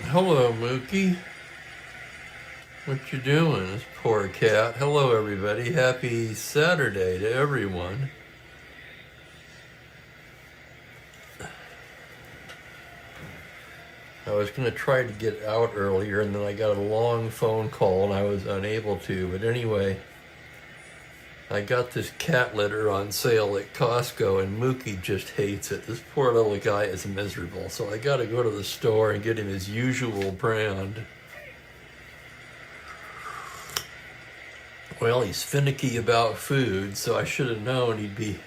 Hello, Mookie. What you doing, this poor cat? Hello, everybody. Happy Saturday to everyone. I was going to try to get out earlier, and then I got a long phone call, and I was unable to. But anyway, I got this cat litter on sale at Costco, and Mookie just hates it. This poor little guy is miserable, so I got to go to the store and get him his usual brand. Well, he's finicky about food, so I should have known he'd be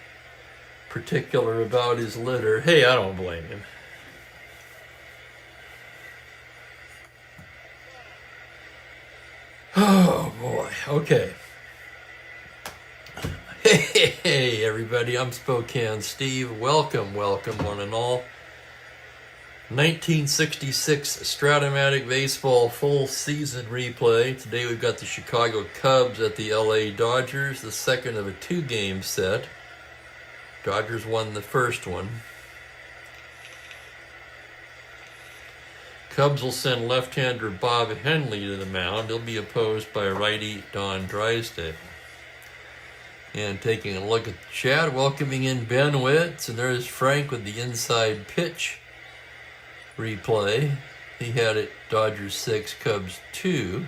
particular about his litter. Hey, I don't blame him. Oh, boy. Okay. Hey, everybody. I'm Spokane Steve. Welcome, one and all. 1966 Strat-O-Matic baseball full season replay. Today we've got the Chicago Cubs at the LA Dodgers, the second of a two-game set. Dodgers won the first one. Cubs will send left-hander Bob Henley to the mound. He'll be opposed by righty Don Drysdale. And taking a look at the chat, welcoming in Ben Witz, and there's Frank with the inside pitch replay. He had it Dodgers 6, Cubs 2.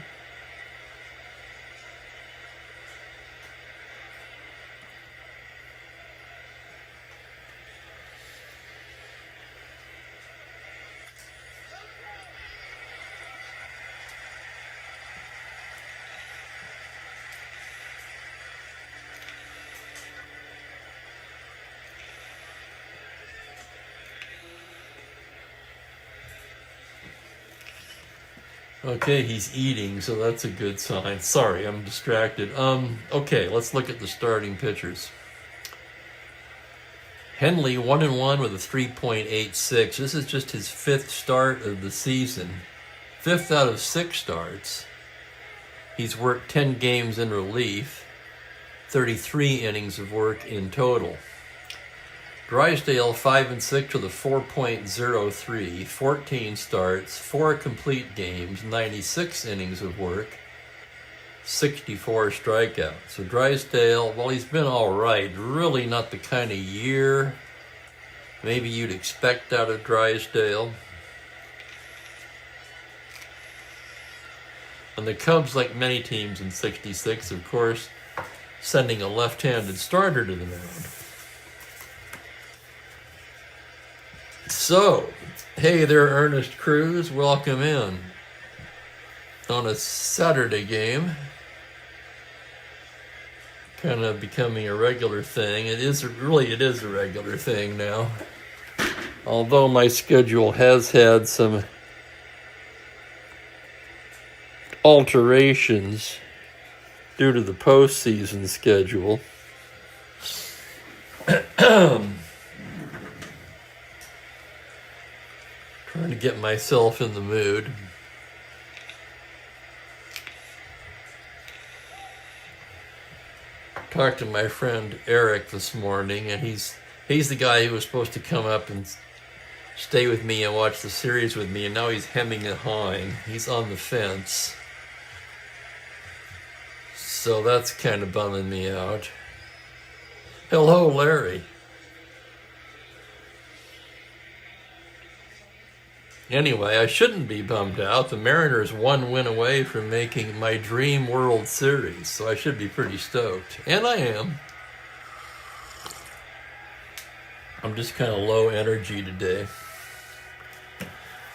Okay, he's eating, so that's a good sign. Sorry, I'm distracted. Okay, let's look at the starting pitchers. Henley, 1-1 with a 3.86. This is just his fifth start of the season. Fifth out of 6 starts. He's worked 10 games in relief, 33 innings of work in total. Drysdale, 5-6 with a 4.03, 14 starts, 4 complete games, 96 innings of work, 64 strikeouts. So Drysdale, well, he's been all right. Really not the kind of year maybe you'd expect out of Drysdale. And the Cubs, like many teams in 66, of course, sending a left-handed starter to the mound. So, hey there, Ernest Cruz. Welcome in on a Saturday game. Kind of becoming a regular thing. It is a regular thing now. Although my schedule has had some alterations due to the postseason schedule. Trying to get myself in the mood. Talked to my friend Eric this morning, and he's the guy who was supposed to come up and stay with me and watch the series with me, and now he's hemming and hawing. He's on the fence. So that's kind of bumming me out. Hello, Larry. Anyway, I shouldn't be bummed out. The Mariners 1 win away from making my dream World Series, so I should be pretty stoked. And I am. I'm just kind of low energy today.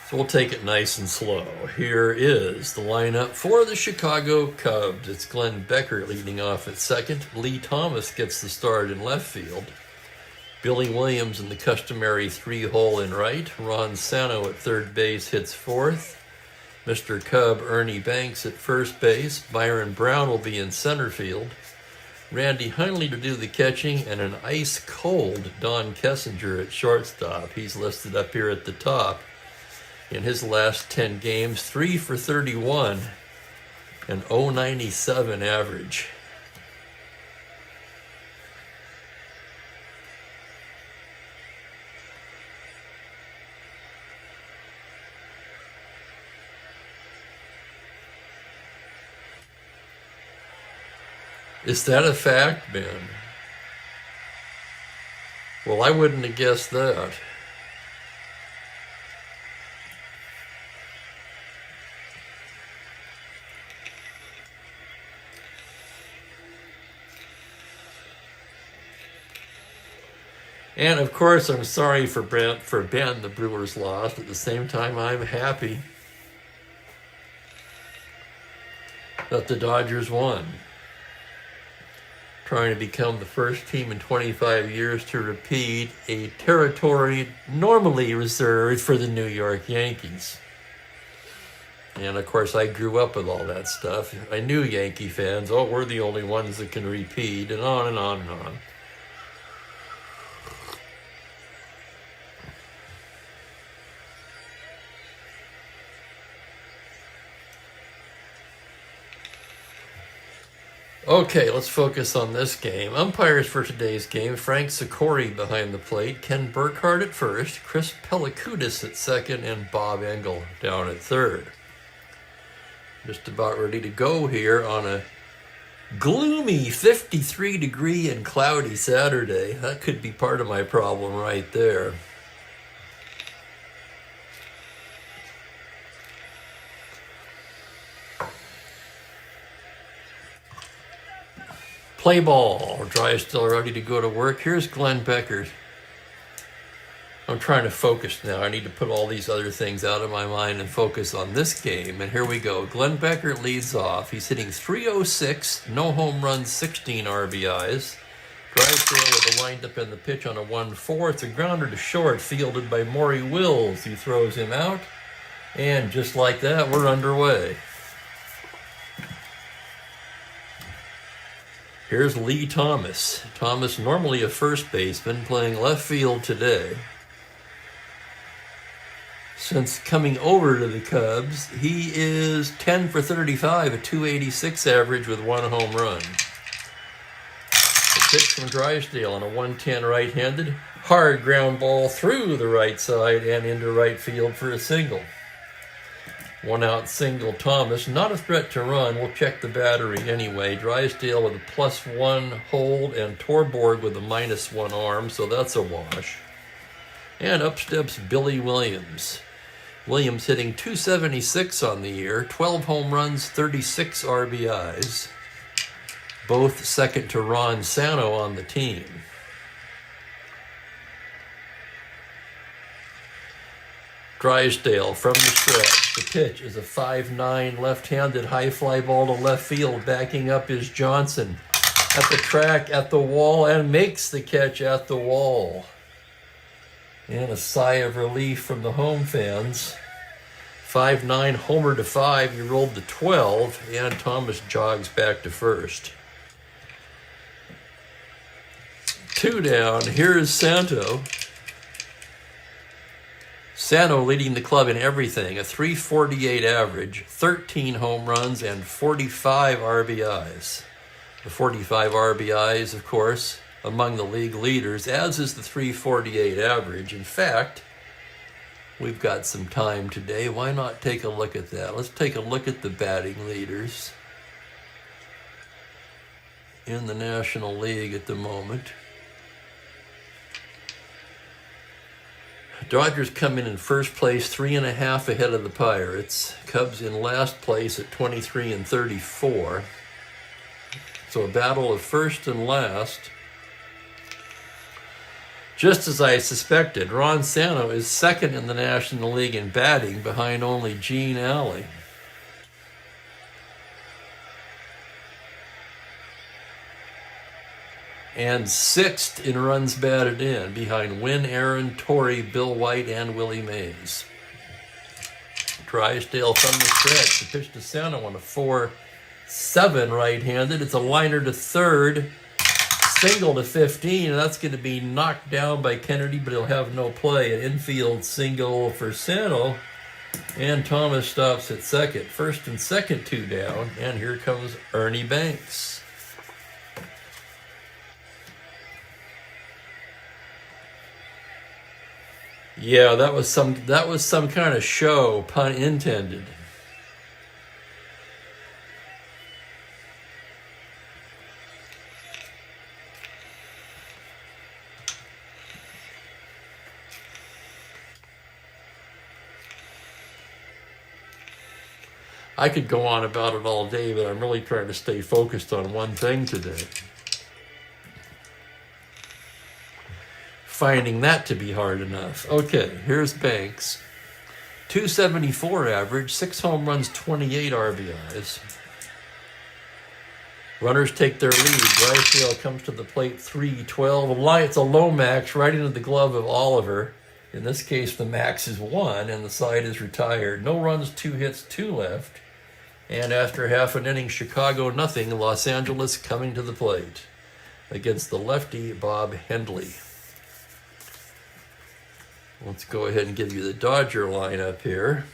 So we'll take it nice and slow. Here is the lineup for the Chicago Cubs. It's Glenn Becker leading off at second. Lee Thomas gets the start in left field. Billy Williams in the customary 3-hole in right. Ron Santo at third base hits fourth. Mr. Cub Ernie Banks at first base. Byron Brown will be in center field. Randy Hundley to do the catching, and an ice-cold Don Kessinger at shortstop. He's listed up here at the top. In his last 10 games, 3 for 31, an .097 average. Is that a fact, Ben? Well, I wouldn't have guessed that. And of course, I'm sorry for Ben, the Brewers lost. At the same time, I'm happy that the Dodgers won. Trying to become the first team in 25 years to repeat a territory normally reserved for the New York Yankees. And of course, I grew up with all that stuff. I knew Yankee fans, oh, we're the only ones that can repeat, and on and on and on. Okay, let's focus on this game. Umpires for today's game: Frank Sikori behind the plate, Ken Burkhardt at first, Chris Pellikudis at second, and Bob Engel down at third. Just about ready to go here on a gloomy 53-degree and cloudy Saturday. That could be part of my problem right there. Play ball. Drysdale ready to go to work. Here's Glenn Becker. I'm trying to focus now. I need to put all these other things out of my mind and focus on this game. And here we go. Glenn Becker leads off. He's hitting .306, no home runs, 16 RBIs. Drysdale with a windup in the pitch on a 1-4. It's a grounder to short, fielded by Maury Wills. He throws him out. And just like that, we're underway. Here's Lee Thomas. Thomas, normally a first baseman, playing left field today. Since coming over to the Cubs, he is 10 for 35, a .286 average with 1 home run. The pitch from Drysdale on a 110 right-handed. Hard ground ball through the right side and into right field for a single. 1-out single Thomas, not a threat to run. We'll check the battery anyway. Drysdale with a +1 hold and Torborg with a -1 arm, so that's a wash. And up steps Billy Williams. Williams hitting .276 on the year, 12 home runs, 36 RBIs. Both second to Ron Santo on the team. Drysdale from the stretch. The pitch is a 5-9 left-handed high fly ball to left field. Backing up is Johnson at the track, at the wall, and makes the catch at the wall. And a sigh of relief from the home fans. 5-9 homer to 5. He rolled to 12, and Thomas jogs back to first. 2 down. Here's Santo. Santo leading the club in everything, a .348 average, 13 home runs, and 45 RBIs. The 45 RBIs, of course, among the league leaders, as is the .348 average. In fact, we've got some time today. Why not take a look at that? Let's take a look at the batting leaders in the National League at the moment. Dodgers come in first place, 3.5 ahead of the Pirates. Cubs in last place at 23 and 34. So a battle of first and last. Just as I suspected, Ron Santo is second in the National League in batting, behind only Gene Alley. And sixth in runs batted in, behind Wynn, Aaron, Torrey, Bill White, and Willie Mays. Drysdale from the stretch. The pitch to Santo on a 4-7 right-handed. It's a liner to third, single to 15, and that's going to be knocked down by Kennedy, but he'll have no play. An infield single for Santo, and Thomas stops at second. First and second, 2 down, and here comes Ernie Banks. Yeah, that was some kind of show, pun intended. I could go on about it all day, but I'm really trying to stay focused on one thing today. Finding that to be hard enough. Okay, here's Banks. 274 average, 6 home runs, 28 RBIs. Runners take their lead. Drysdale comes to the plate, 3-12. It's a low max right into the glove of Oliver. In this case, the max is 1, and the side is retired. No runs, 2 hits, 2 left. And after half an inning, Chicago nothing. Los Angeles coming to the plate against the lefty, Bob Hendley. Let's go ahead and give you the Dodger lineup here.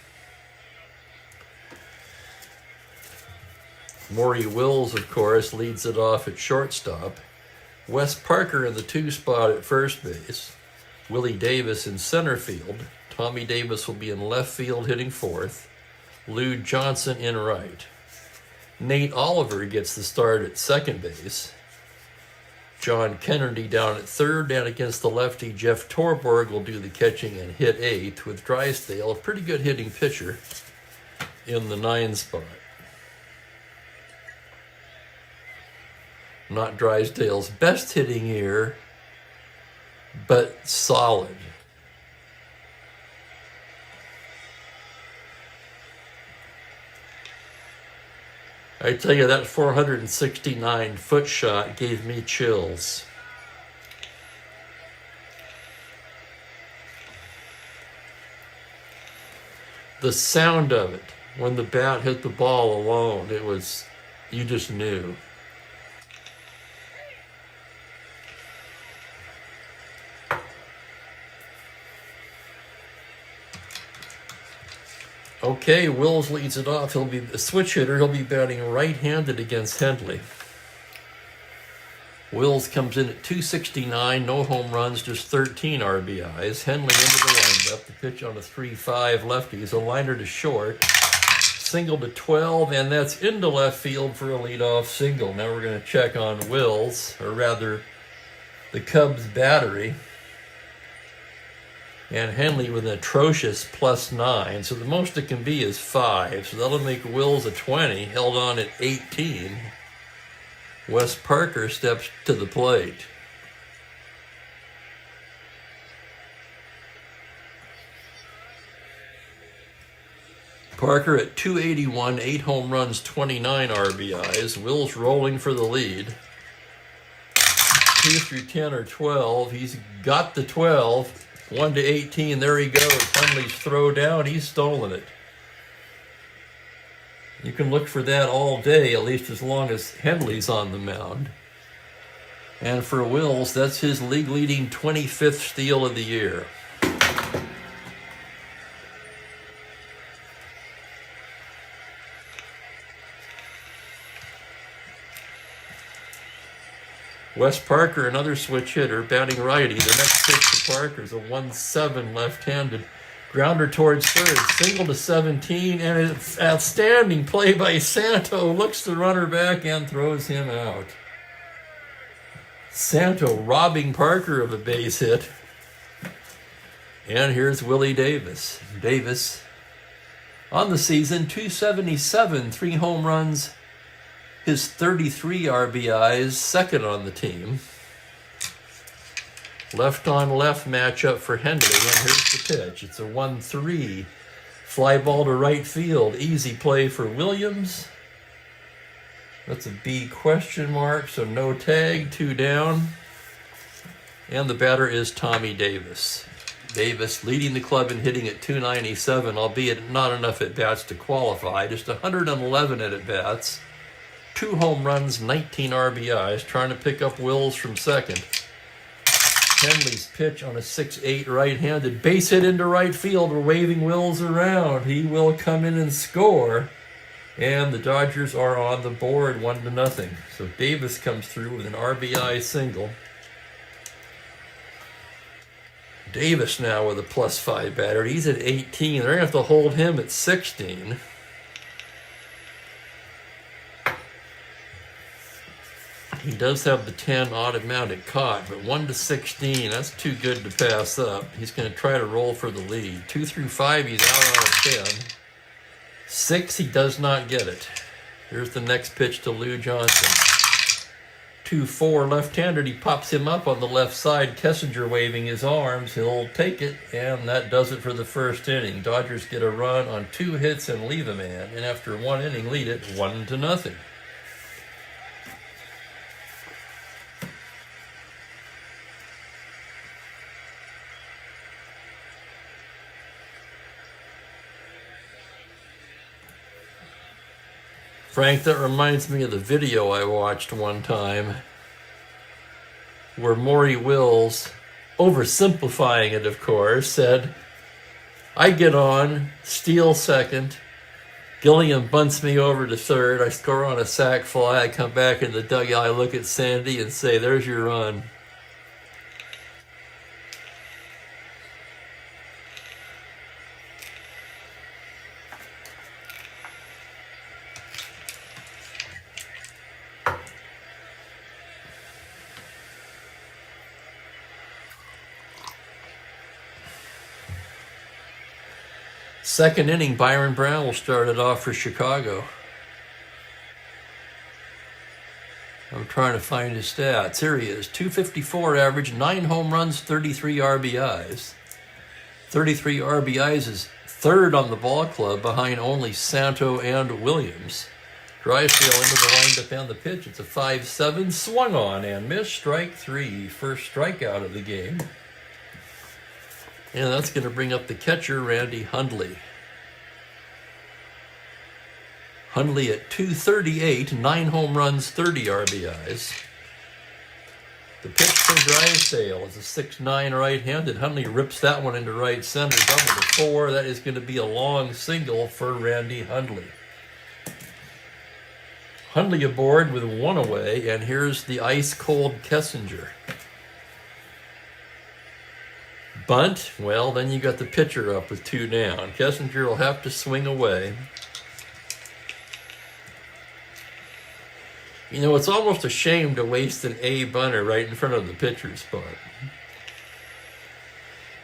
Maury Wills, of course, leads it off at shortstop. Wes Parker in the 2 spot at first base. Willie Davis in center field. Tommy Davis will be in left field hitting 4th. Lou Johnson in right. Nate Oliver gets the start at second base. John Kennedy down at 3rd, and against the lefty, Jeff Torborg will do the catching and hit 8th, with Drysdale, a pretty good hitting pitcher, in the 9 spot. Not Drysdale's best hitting year, but solid. I tell you, that 469-foot shot gave me chills. The sound of it, when the bat hit the ball alone, it was, you just knew. Okay, Wills leads it off. He'll be a switch hitter. He'll be batting right-handed against Hendley. Wills comes in at 269, no home runs, just 13 RBIs. Hendley into the windup. The pitch on a 3-5 lefty is a liner to short. Single to 12, and that's into left field for a leadoff single. Now we're going to check on Wills, or rather, the Cubs battery. And Hendley with an atrocious +9, so the most it can be is 5. So that'll make Wills a 20, held on at 18. Wes Parker steps to the plate. Parker at 281, 8 home runs, 29 RBIs. Wills rolling for the lead. 2 through 10 or 12. He's got the 12. 1 to 18, there he goes. Hendley's throw down, he's stolen it. You can look for that all day, at least as long as Hendley's on the mound. And for Wills, that's his league-leading 25th steal of the year. Wes Parker, another switch hitter, batting righty. The next pitch to Parker is a 1-7 left-handed grounder towards 3rd. Single to 17, and an outstanding play by Santo. Looks the runner back and throws him out. Santo robbing Parker of a base hit. And here's Willie Davis. Davis, on the season, 277, 3 home runs, his 33 RBIs, second on the team. Left-on-left matchup for Hendley, and here's the pitch. It's a 1-3. Fly ball to right field. Easy play for Williams. That's a B question mark, so no tag, 2 down. And the batter is Tommy Davis. Davis leading the club in hitting at 297, albeit not enough at-bats to qualify. Just 111 at-bats. 2 home runs, 19 RBIs, trying to pick up Wills from second. Hendley's pitch on a 6-8 right-handed base hit into right field. We're waving Wills around. He will come in and score. And the Dodgers are on the board 1-0. So Davis comes through with an RBI single. Davis now with a +5 batter. He's at 18. They're going to have to hold him at 16. He does have the 10 automatic caught, but 1 to 16, that's too good to pass up. He's going to try to roll for the lead. 2 through 5, he's out on a 10. 6, he does not get it. Here's the next pitch to Lou Johnson. 2-4 left-handed. He pops him up on the left side. Kessinger waving his arms. He'll take it, and that does it for the first inning. Dodgers get a run on 2 hits and leave a man, and after 1 inning, lead it 1-0. Frank, that reminds me of the video I watched one time where Maury Wills, oversimplifying it of course, said, I get on, steal second, Gilliam bunts me over to third, I score on a sac fly, I come back in the dugout, I look at Sandy and say, there's your run. Second inning, Byron Brown will start it off for Chicago. I'm trying to find his stats. Here he is. 254 average, 9 home runs, 33 RBIs. 33 RBIs is third on the ball club behind only Santo and Williams. Drysdale into the windup and the pitch. It's a 5-7. Swung on and missed. Strike 3. First strikeout of the game. And that's going to bring up the catcher, Randy Hundley. Hundley at 238, 9 home runs, 30 RBIs. The pitch from Drysdale is a 6'9" right-handed. Hundley rips that one into right center, double to 4. That is going to be a long single for Randy Hundley. Hundley aboard with 1 away, and here's the ice-cold Kessinger. Bunt, well, then you got the pitcher up with 2 down. Kessinger will have to swing away. You know, it's almost a shame to waste an A bunter right in front of the pitcher's spot.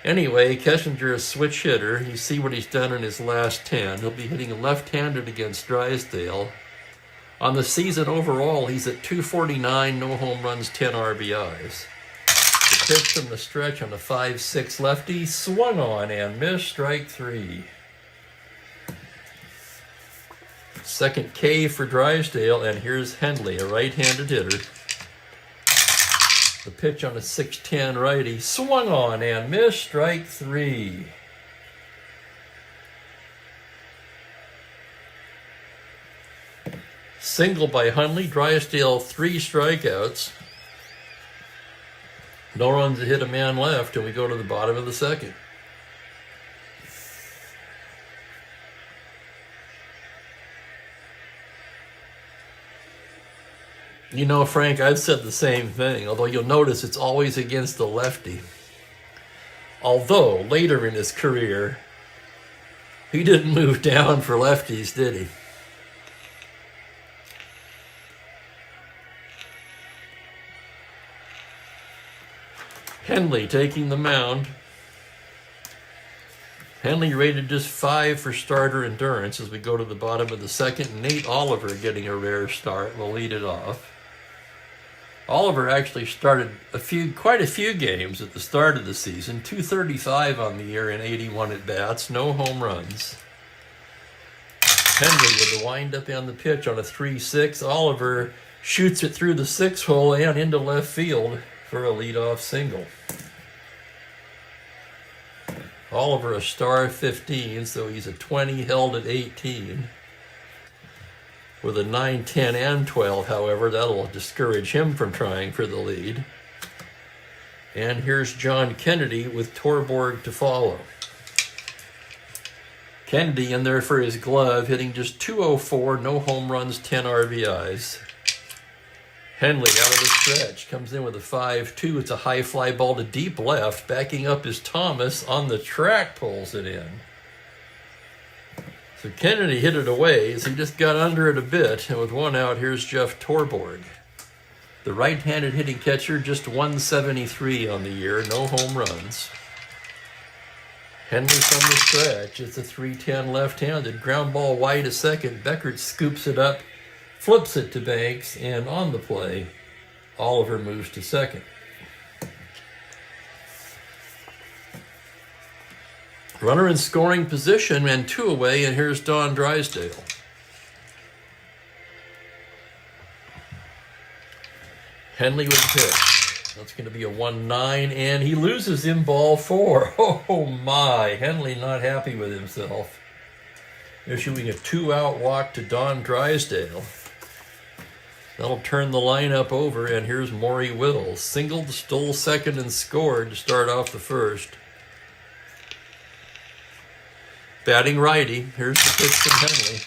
Anyway, Kessinger is a switch hitter. You see what he's done in his last 10. He'll be hitting left-handed against Drysdale. On the season overall, he's at 249, no home runs, 10 RBIs. The pitch from the stretch on a 5-6 lefty, swung on and missed, strike 3. Second K for Drysdale, and here's Hundley, a right-handed hitter. The pitch on a 6-10 righty, swung on and missed, strike 3. Single by Hundley, Drysdale 3 strikeouts. No runs to hit, a man left, and we go to the bottom of the second. You know, Frank, I've said the same thing, although you'll notice it's always against the lefty. Although, later in his career, he didn't move down for lefties, did he? Henley taking the mound. Henley rated just 5 for starter endurance as we go to the bottom of the second. Nate Oliver getting a rare start will lead it off. Oliver actually started quite a few games at the start of the season. 235 on the year and 81 at-bats, no home runs. Henley with the windup and the pitch on a 3-6. Oliver shoots it through the 6-hole and into left field for a leadoff single. Oliver a star 15, so he's a 20 held at 18. With a 9, 10, and 12, however, that'll discourage him from trying for the lead. And here's John Kennedy with Torborg to follow. Kennedy in there for his glove, hitting just 204, no home runs, 10 RBIs. Henley out of the stretch, comes in with a 5-2. It's a high fly ball to deep left. Backing up is Thomas on the track, pulls it in. So Kennedy hit it away as he just got under it a bit. And with 1 out, here's Jeff Torborg. The right-handed hitting catcher, just 173 on the year, no home runs. Henley from the stretch. It's a 3-10 left-handed. Ground ball wide to second. Beckert scoops it up, flips it to Banks, and on the play, Oliver moves to second. Runner in scoring position and 2 away, and here's Don Drysdale. Henley with a pitch. That's going to be a 1-9, and he loses in ball 4. Oh my, Henley not happy with himself. Issuing a 2-out walk to Don Drysdale. That'll turn the lineup over, and here's Maury Wills. Singled, stole second, and scored to start off the first. Batting righty. Here's the pitch from Henley.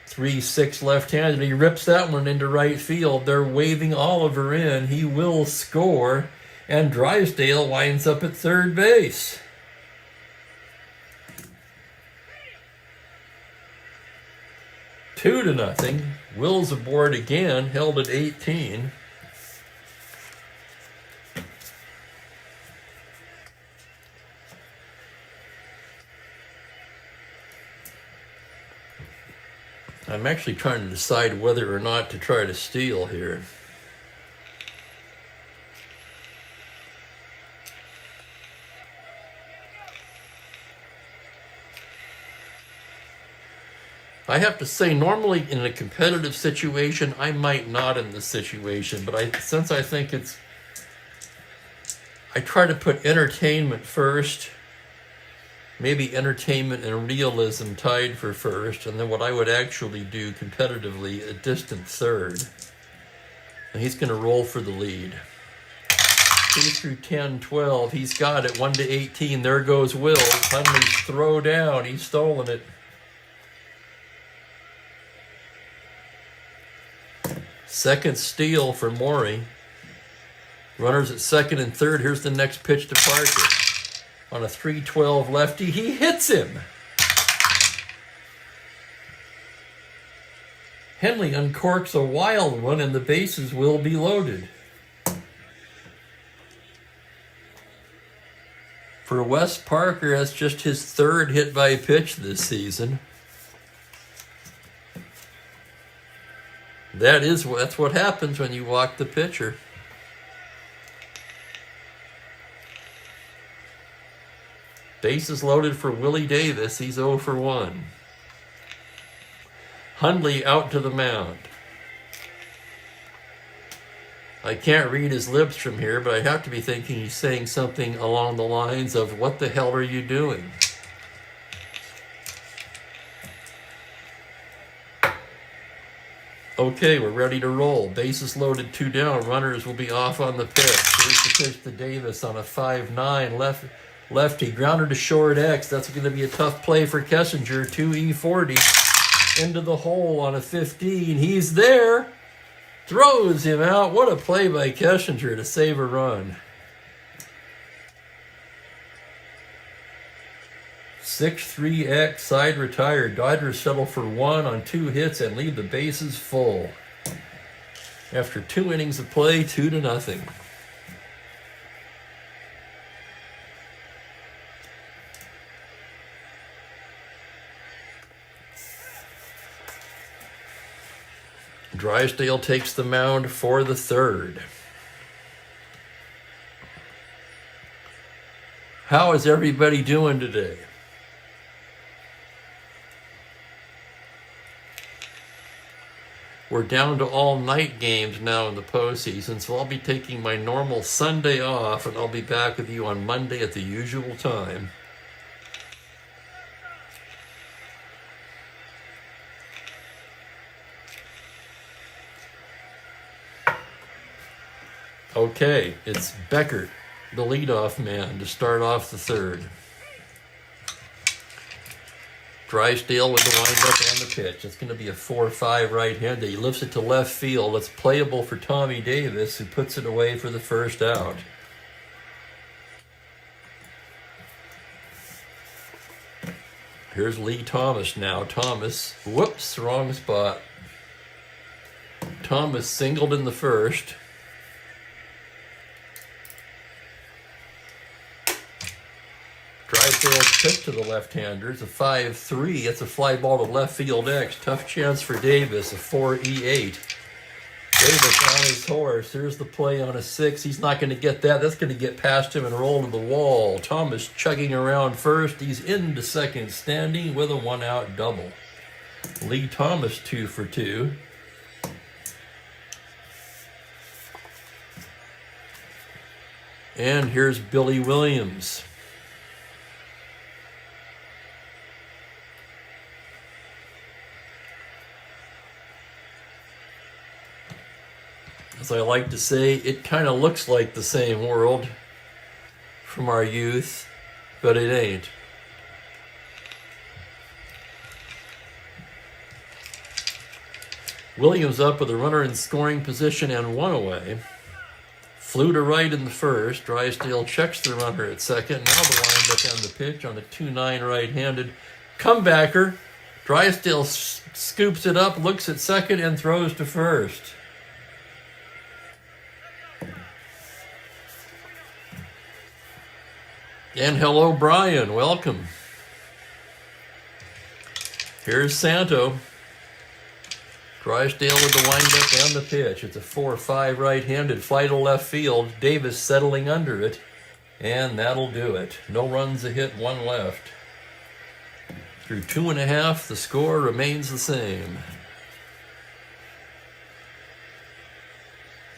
3-6 left-handed. He rips that one into right field. They're waving Oliver in. He will score, and Drysdale winds up at third base. Two to nothing. Wills aboard again, held at 18. I'm actually trying to decide whether or not to try to steal here. I have to say, normally in a competitive situation, I might not in this situation, but since I think I try to put entertainment first, maybe entertainment and realism tied for first, and then what I would actually do competitively, a distant third. And he's going to roll for the lead. 2 through 10, 12. He's got it. 1 to 18. There goes Wills. Hundley's throw down. He's stolen it. Second steal for Maury. Runners at second and third. Here's the next pitch to Parker. On a 3-12 lefty, he hits him. Henley uncorks a wild one, and the bases will be loaded. For Wes Parker, that's just his third hit by pitch this season. That's what happens when you walk the pitcher. Bases loaded for Willie Davis. He's 0 for 1. Hundley out to the mound. I can't read his lips from here, but I have to be thinking he's saying something along the lines of, "What the hell are you doing?" Okay, we're ready to roll. Bases loaded, 2 down. Runners will be off on the pitch. Here's the pitch to Davis on a 5-9 lefty. Grounder to short X. That's going to be a tough play for Kessinger. 2E40 into the hole on a 15. He's there. Throws him out. What a play by Kessinger to save a run. 6-3X side retired. Dodgers settle for 1 on 2 hits and leave the bases full. After 2 innings of play, 2 to nothing. Drysdale takes the mound for the third. How is everybody doing today? We're down to all night games now in the postseason, so I'll be taking my normal Sunday off, and I'll be back with you on Monday at the usual time. Okay, it's Beckert, the leadoff man, to start off the third. Drysdale with the windup and the pitch. It's going to be a 4-5 right-hander. He lifts it to left field. It's playable for Tommy Davis, who puts it away for the first out. Here's Lee Thomas now. Thomas, whoops, wrong spot. Thomas singled in the first. Drysdale's pitch to the left-hander. It's a 5-3. It's a fly ball to left field X. Tough chance for Davis, a 4-E-8. Davis on his horse. Here's the play on a 6. He's not going to get that. That's going to get past him and roll to the wall. Thomas chugging around first. He's into second, standing with a 1-out double. Lee Thomas 2 for 2. And here's Billy Williams. As I like to say, it kind of looks like the same world from our youth, but it ain't. Williams up with a runner in scoring position and 1 away. Flew to right in the first. Drysdale checks the runner at second. Now the windup and the pitch on a 2-9 right-handed comebacker. Drysdale scoops it up, looks at second, and throws to first. And hello, Brian. Welcome. Here's Santo. Drysdale with the windup and the pitch. It's a 4-5 right-handed fly to left field. Davis settling under it, and that'll do it. No runs, a hit, 1 left. Through 2.5, the score remains the same.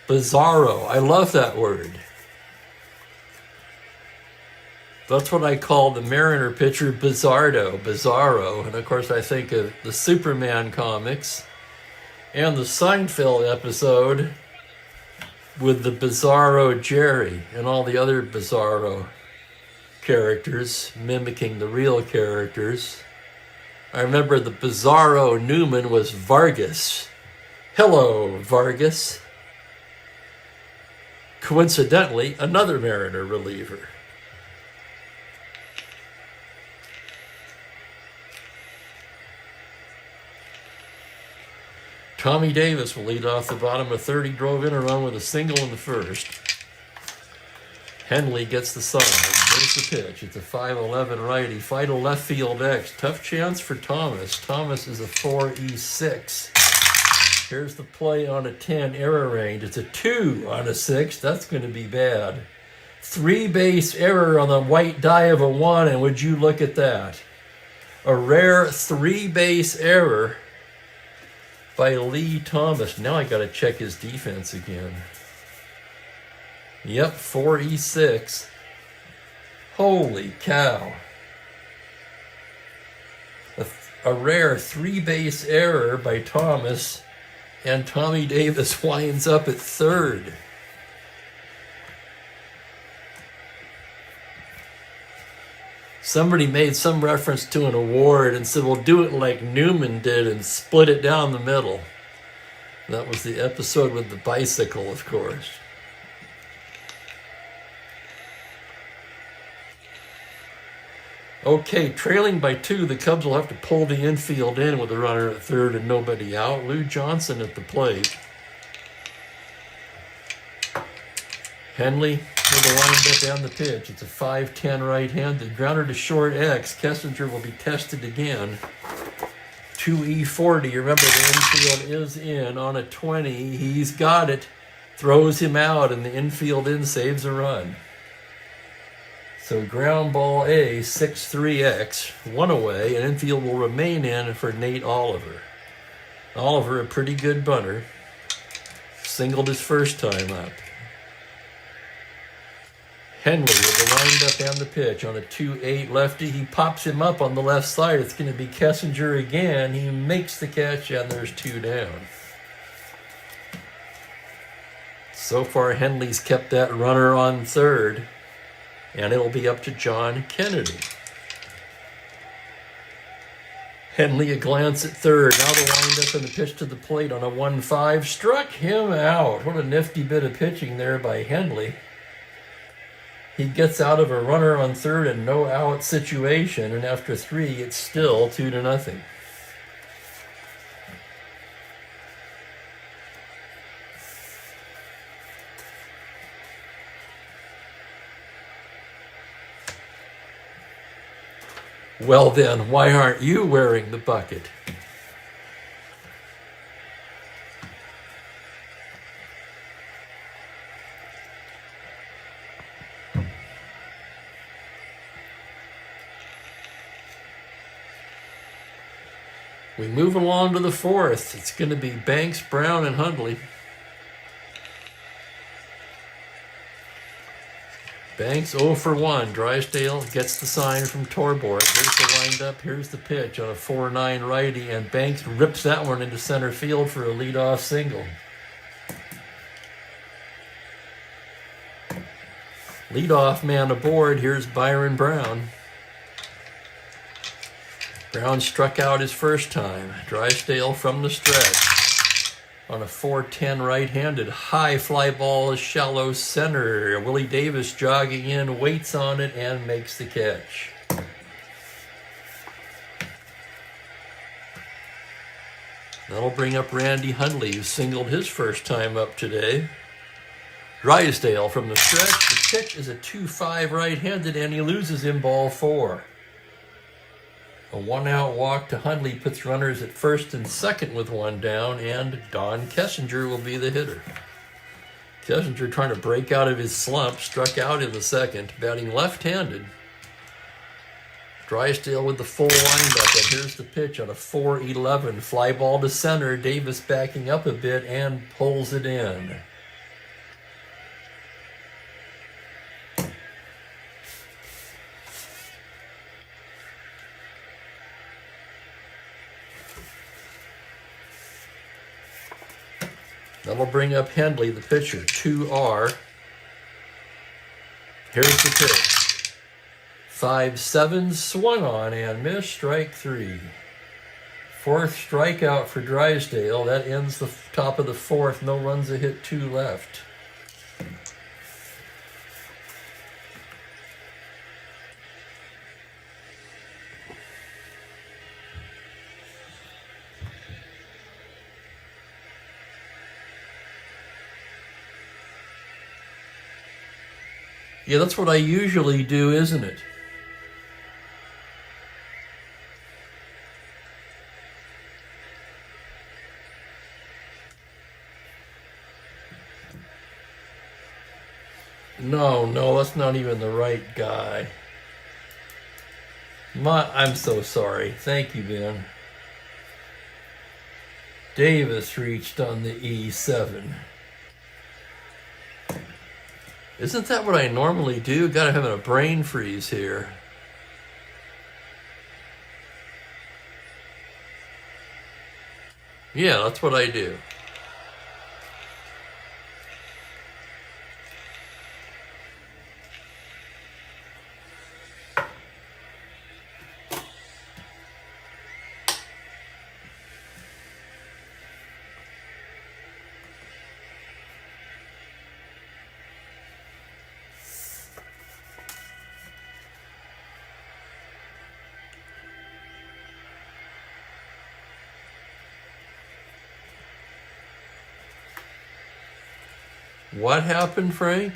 Bizarro. I love that word. That's what I call the Mariner pitcher, Bizarro. And of course I think of the Superman comics and the Seinfeld episode with the Bizarro Jerry and all the other Bizarro characters mimicking the real characters. I remember the Bizarro Newman was Vargas. Hello, Vargas. Coincidentally, another Mariner reliever. Tommy Davis will lead off the bottom of 30, drove in a run with a single in the first. Henley gets the side. There's the pitch. It's a 5-11 righty. Fly to left field X. Tough chance for Thomas. Thomas is a 4-E-6. Here's the play on a 10, error range. It's a 2 on a 6. That's going to be bad. 3-base error on the white die of a 1, and would you look at that? A rare 3-base error by Lee Thomas. Now I got to check his defense again. Yep, 4-E-6. Holy cow. A rare 3-base error by Thomas, and Tommy Davis winds up at third. Somebody made some reference to an award and said, well, do it like Newman did and split it down the middle. That was the episode with the bicycle, of course. Okay, trailing by 2, the Cubs will have to pull the infield in with a runner at third and nobody out. Lou Johnson at the plate. Henley with the windup and the pitch. It's a 5-10 right-handed grounder to short X. Kessinger will be tested again. 2E40. Remember, the infield is in on a 20. He's got it. Throws him out, and the infield in saves a run. So ground ball A, 6-3X, 1 away, and infield will remain in for Nate Oliver. Oliver, a pretty good bunter. Singled his first time up. Henley with the windup and the pitch on a 2-8 lefty. He pops him up on the left side. It's going to be Kessinger again. He makes the catch, and there's 2 down. So far, Henley's kept that runner on third, and it'll be up to John Kennedy. Henley a glance at third. Now the windup and the pitch to the plate on a 1-5. Struck him out. What a nifty bit of pitching there by Henley. He gets out of a runner on third and no out situation, and after 3, it's still 2-0. Well then, why aren't you wearing the bucket? We move along to the fourth. It's going to be Banks, Brown, and Hundley. Banks 0 for 1. Drysdale gets the sign from Torborg. Here's the windup. Here's the pitch on a 4-9 righty, and Banks rips that one into center field for a leadoff single. Leadoff man aboard. Here's Byron Brown. Brown struck out his first time. Drysdale from the stretch on a 4-10 right-handed. High fly ball is shallow center. Willie Davis jogging in, waits on it, and makes the catch. That'll bring up Randy Hundley, who singled his first time up today. Drysdale from the stretch. The pitch is a 2-5 right-handed, and he loses in ball 4. A 1-out walk to Hundley puts runners at first and second with 1 down, and Don Kessinger will be the hitter. Kessinger, trying to break out of his slump, struck out in the second, batting left-handed. Drysdale with the full windup, and here's the pitch on a 4-11. Fly ball to center, Davis backing up a bit and pulls it in. That'll bring up Hendley, the pitcher, 2R. Here's the pitch. 5-7, swung on and missed, strike 3. Fourth strikeout for Drysdale. That ends the top of the fourth. No runs, a hit, 2 left. Yeah, that's what I usually do, isn't it? No, that's not even the right guy. I'm so sorry. Thank you, Ben. Davis reached on the E7. Isn't that what I normally do? Gotta have a brain freeze here. Yeah, that's what I do. What happened, Frank?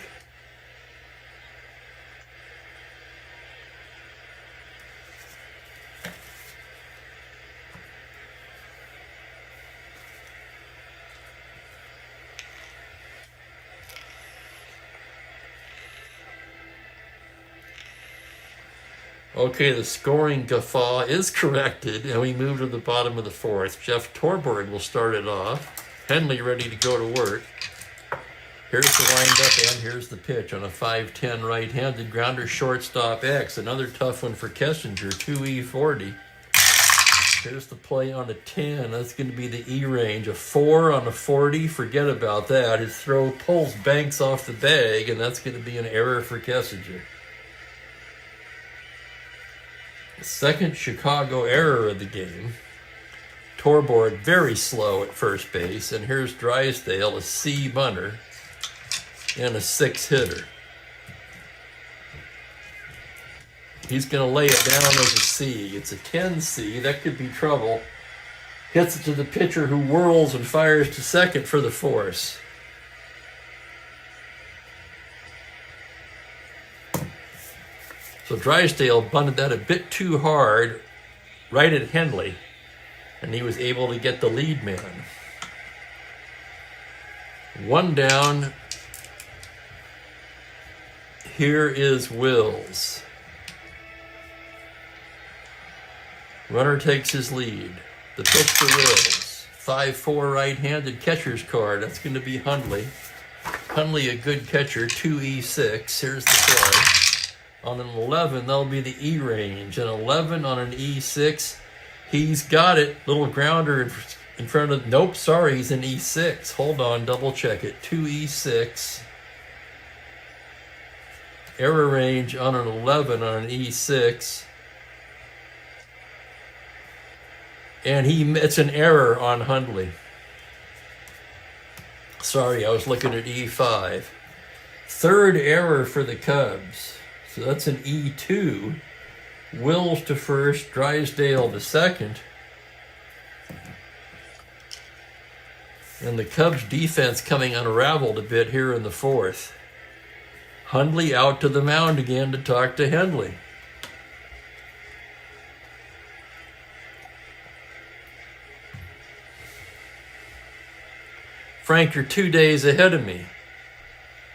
Okay, the scoring guffaw is corrected, and we move to the bottom of the fourth. Jeff Torborg will start it off. Hendley ready to go to work. Here's the windup, and here's the pitch on a 5-10 right-handed grounder, shortstop X. Another tough one for Kessinger, 2E40. Here's the play on a 10. That's going to be the E range. A 4 on a 40. Forget about that. His throw pulls Banks off the bag, and that's going to be an error for Kessinger. The second Chicago error of the game. Torborg very slow at first base, and here's Drysdale, a C bunter, and a 6-hitter. He's going to lay it down as a C. It's a 10C. That could be trouble. Hits it to the pitcher, who whirls and fires to second for the force. So Drysdale bunted that a bit too hard right at Henley, and he was able to get the lead man. One down. Here is Wills. Runner takes his lead. The pitch for Wills. 5-4 right-handed catcher's card. That's going to be Hundley. Hundley, a good catcher. 2E6. Here's the play. On an 11, that'll be the E range. An 11 on an E6. He's got it. Little grounder in front of... Nope, sorry, he's an E6. Hold on, double check it. 2E6. Error range on an 11 on an E6. And it's an error on Hundley. Sorry, I was looking at E5. Third error for the Cubs. So that's an E2. Wills to first, Drysdale to second. And the Cubs defense coming unraveled a bit here in the fourth. Hundley out to the mound again to talk to Hendley. Frank, you're 2 days ahead of me.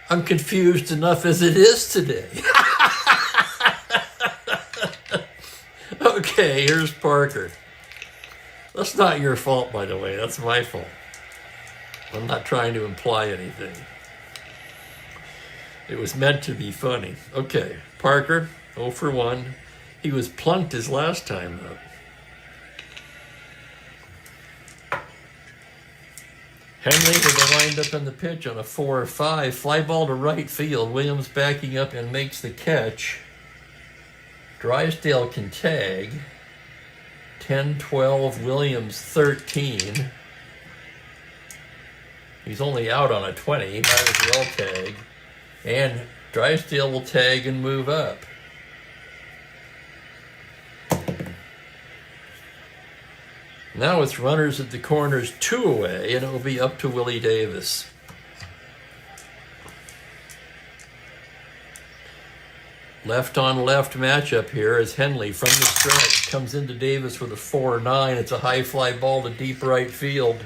I'm confused enough as it is today. Okay, here's Parker. That's not your fault, by the way. That's my fault. I'm not trying to imply anything. It was meant to be funny. Okay, Parker, 0 for 1. He was plunked his last time up. Henley with a wind-up in the pitch on a 4-5. Fly ball to right field. Williams backing up and makes the catch. Drysdale can tag. 10-12, Williams 13. He's only out on a 20. He might as well tag. And Drysdale will tag and move up. Now it's runners at the corners, 2 away, and it will be up to Willie Davis. Left on left matchup here as Henley from the stretch comes into Davis with a 4-9. It's a high fly ball to deep right field.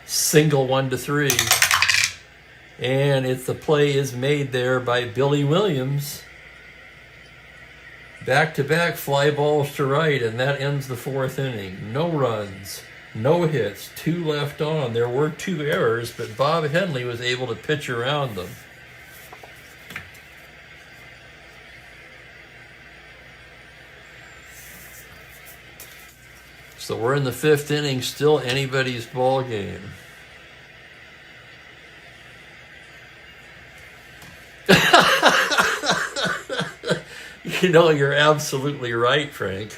Single 1-3. And the play is made there by Billy Williams. Back-to-back fly balls to right, and that ends the fourth inning. No runs, no hits, 2 left on. There were 2 errors, but Bob Henley was able to pitch around them. So we're in the 5th inning, still anybody's ball game. You know, you're absolutely right, Frank.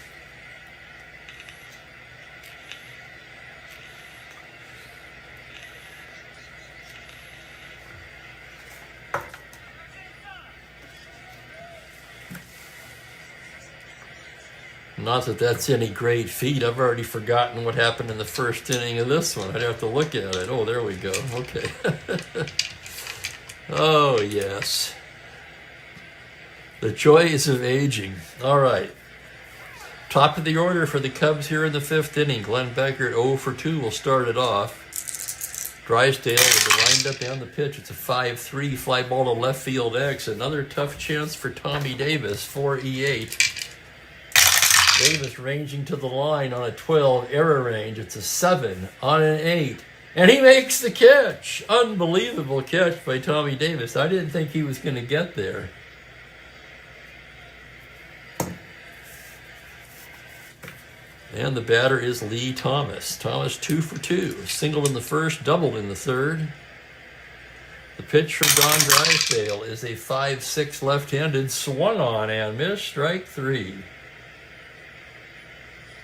Not that that's any great feat. I've already forgotten what happened in the first inning of this one. I'd have to look at it. Oh, there we go. Okay. Oh, yes. The joys of aging. All right. Top of the order for the Cubs here in the 5th inning. Glenn Beckert 0 for 2 will start it off. Drysdale with the wind-up and the pitch. It's a 5-3 fly ball to left field X. Another tough chance for Tommy Davis, 4E8. Davis ranging to the line on a 12, error range. It's a 7 on an 8. And he makes the catch. Unbelievable catch by Tommy Davis. I didn't think he was going to get there. And the batter is Lee Thomas. Thomas 2 for 2. Singled in the first, doubled in the third. The pitch from Don Drysdale is a 5-6 left-handed, swung on and missed, strike 3.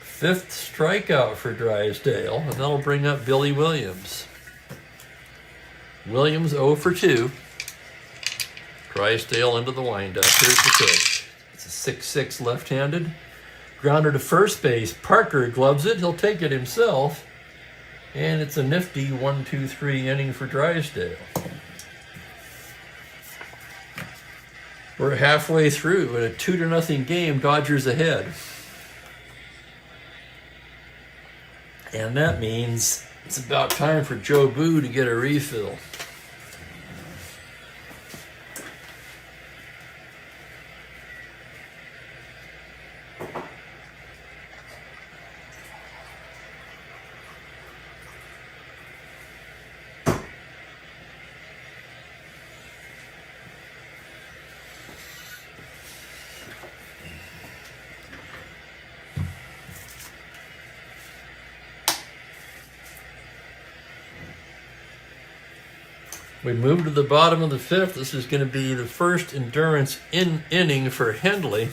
5th strikeout for Drysdale, and that'll bring up Billy Williams. Williams 0 for 2. Drysdale into the windup. Here's the pitch. It's a 6-6 left-handed. Grounder to first base. Parker gloves it. He'll take it himself. And it's a nifty 1-2-3 inning for Drysdale. We're halfway through in a 2-0 game, Dodgers ahead. And that means it's about time for Joe Boo to get a refill. We move to the bottom of the fifth. This is going to be the first endurance inning for Hendley.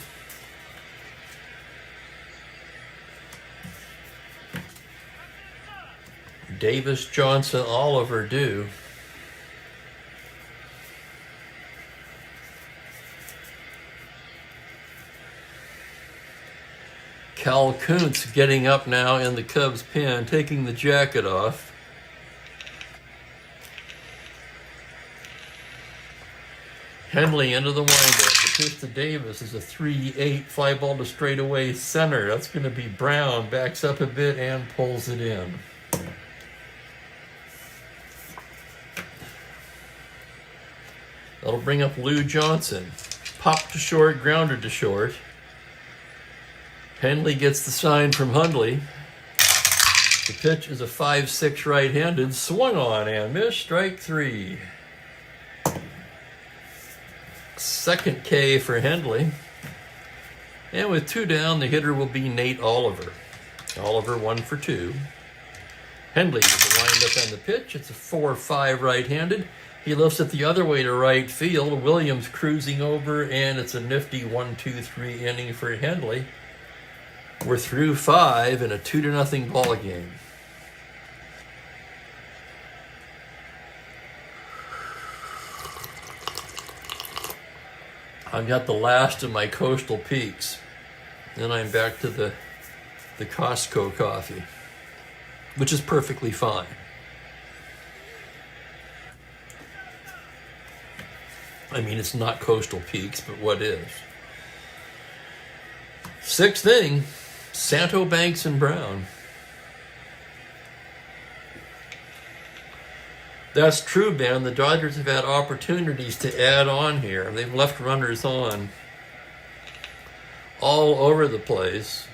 Davis, Johnson, Oliver due. Cal Kuntz getting up now in the Cubs pen, taking the jacket off. Hendley into the windup. The pitch to Davis is a 3-8 fly ball to straightaway center. That's going to be Brown. Backs up a bit and pulls it in. That'll bring up Lou Johnson. Pop to short, grounder to short. Hendley gets the sign from Hundley. The pitch is a 5-6 right-handed. Swung on and missed. Strike 3. Second K for Hendley. And with 2 down, the hitter will be Nate Oliver. Oliver 1 for 2. Hendley with the windup and the pitch. It's a 4-5 right-handed. He lifts it the other way to right field. Williams cruising over, and it's a nifty 1-2-3 inning for Hendley. We're through 5 in a 2-0 ball game. I've got the last of my Coastal Peaks. Then I'm back to the Costco coffee, which is perfectly fine. I mean, it's not Coastal Peaks, but what is? 6th inning, Santo, Banks, and Brown. That's true, Ben. The Dodgers have had opportunities to add on here. They've left runners on all over the place.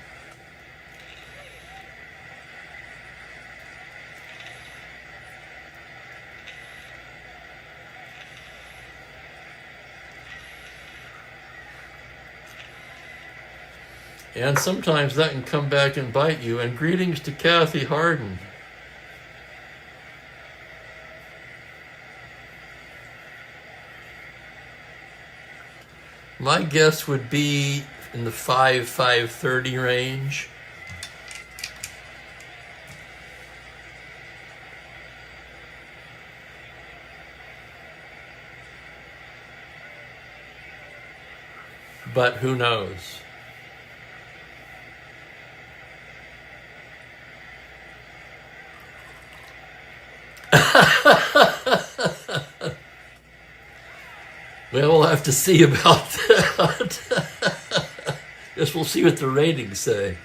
And sometimes that can come back and bite you. And greetings to Kathy Harden. My guess would be in the 5-5:30 range. But who knows? Well, we'll have to see about that. Guess we'll see what the ratings say.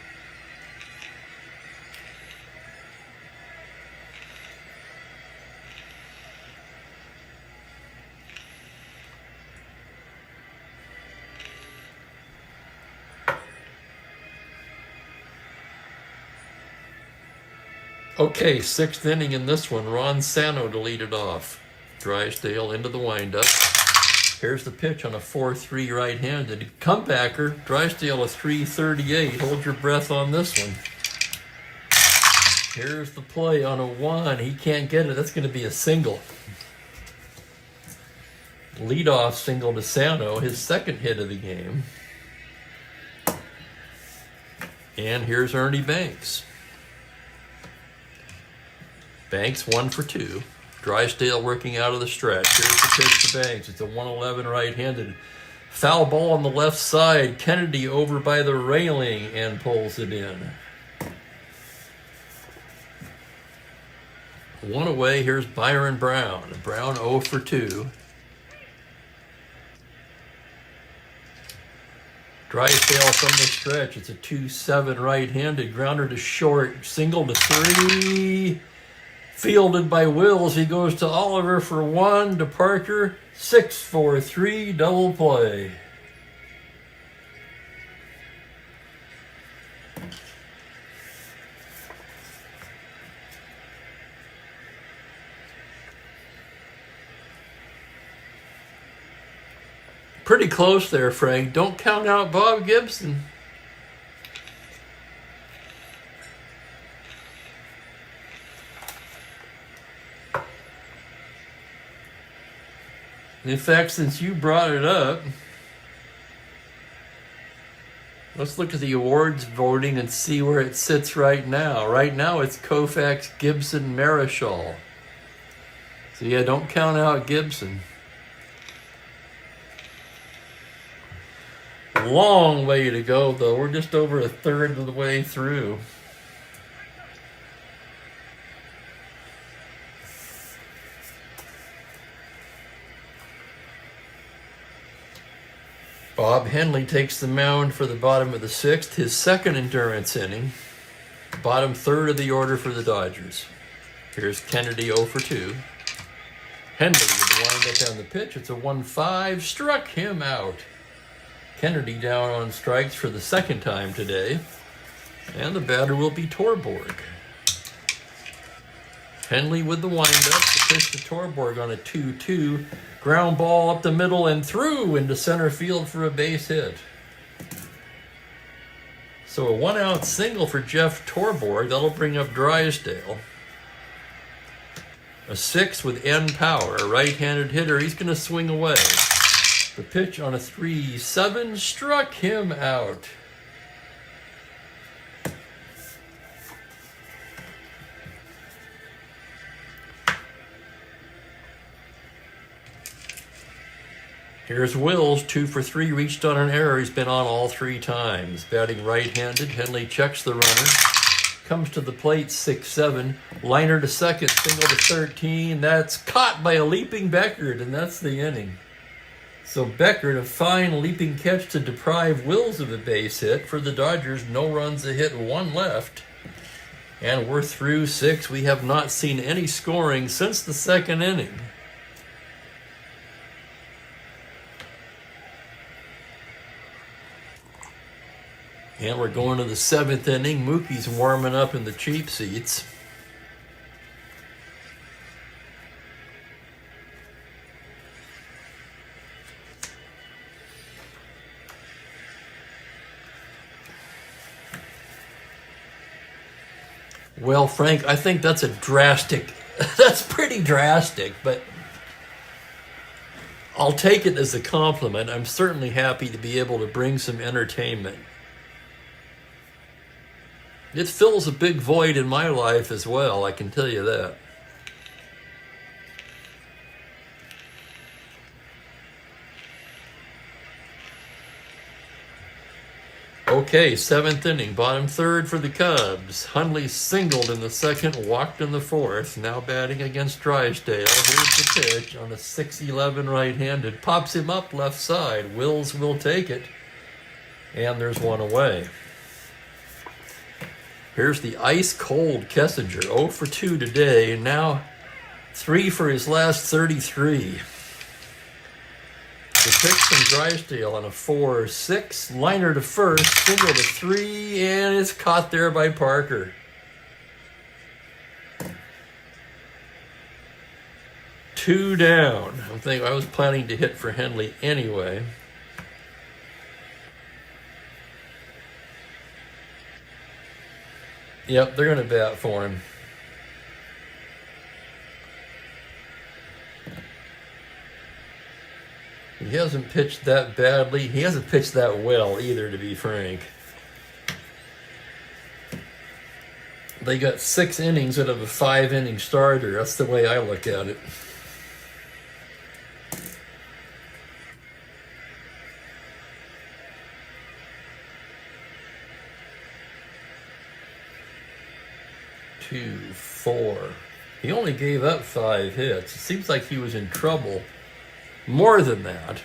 Okay, 6th inning in this one. Ron Santo to lead it off. Drysdale into the windup. Here's the pitch on a 4-3 right-handed. Comebacker, Drysdale a 3.38. Hold your breath on this one. Here's the play on a 1. He can't get it. That's going to be a single. Leadoff single to Santo, his 2nd hit of the game. And here's Ernie Banks. Banks 1 for 2. Drysdale working out of the stretch. Here's the pitch to Banks. It's a 111 right-handed. Foul ball on the left side. Kennedy over by the railing and pulls it in. 1 away. Here's Byron Brown. Brown 0 for 2. Drysdale from the stretch. It's a 2-7 right-handed. Grounder to short. Single to 3. Fielded by Wills. He goes to Oliver for 1. To Parker. 6-4-3. Double play. Pretty close there, Frank. Don't count out Bob Gibson. In fact, since you brought it up, let's look at the awards voting and see where it sits right now. Right now, it's Koufax, Gibson, Marichal. So yeah, don't count out Gibson. Long way to go, though. We're just over a third of the way through. Bob Henley takes the mound for the bottom of the 6th, his second endurance inning. Bottom third of the order for the Dodgers. Here's Kennedy 0 for 2. Henley with the windup on the pitch. It's a 1-5. Struck him out. Kennedy down on strikes for the second time today. And the batter will be Torborg. Henley with the windup. The pitch to Torborg on a 2-2. Ground ball up the middle and through into center field for a base hit. So a 1-out single for Jeff Torborg. That'll bring up Drysdale. A 6 with end power. A right-handed hitter. He's going to swing away. The pitch on a 3-7 struck him out. Here's Wills, 2 for 3, reached on an error. He's been on all 3 times. Batting right-handed, Henley checks the runner. Comes to the plate, 6-7. Liner to second, single to 13. That's caught by a leaping Beckert, and that's the inning. So Beckert, a fine leaping catch to deprive Wills of a base hit. For the Dodgers, no runs, a hit, 1 left. And we're through 6. We have not seen any scoring since the second inning. And we're going to the 7th inning. Mookie's warming up in the cheap seats. Well, Frank, I think that's that's pretty drastic, but I'll take it as a compliment. I'm certainly happy to be able to bring some entertainment. It fills a big void in my life as well, I can tell you that. Okay, 7th inning, bottom third for the Cubs. Hundley singled in the 2nd, walked in the 4th. Now batting against Drysdale. Here's the pitch on a 6-11 right-handed. Pops him up left side. Wills will take it. And there's 1 away. Here's the ice-cold Kessinger. 0 for 2 today. Now 3 for his last 33. The pitch from Drysdale on a 4-6. Liner to first. Single to 3. And it's caught there by Parker. Two down. I was planning to hit for Henley anyway. Yep, they're going to bat for him. He hasn't pitched that badly. He hasn't pitched that well either, to be frank. They got 6 innings out of a 5-inning starter. That's the way I look at it. Two, 4. He only gave up 5 hits. It seems like he was in trouble more than that.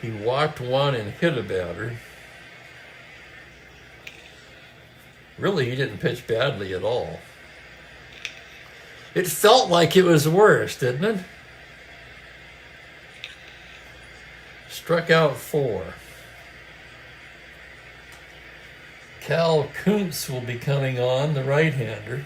He walked one and hit a batter. Really, he didn't pitch badly at all. It felt like it was worse, didn't it? Struck out 4. Cal Kuntz will be coming on, the right-hander.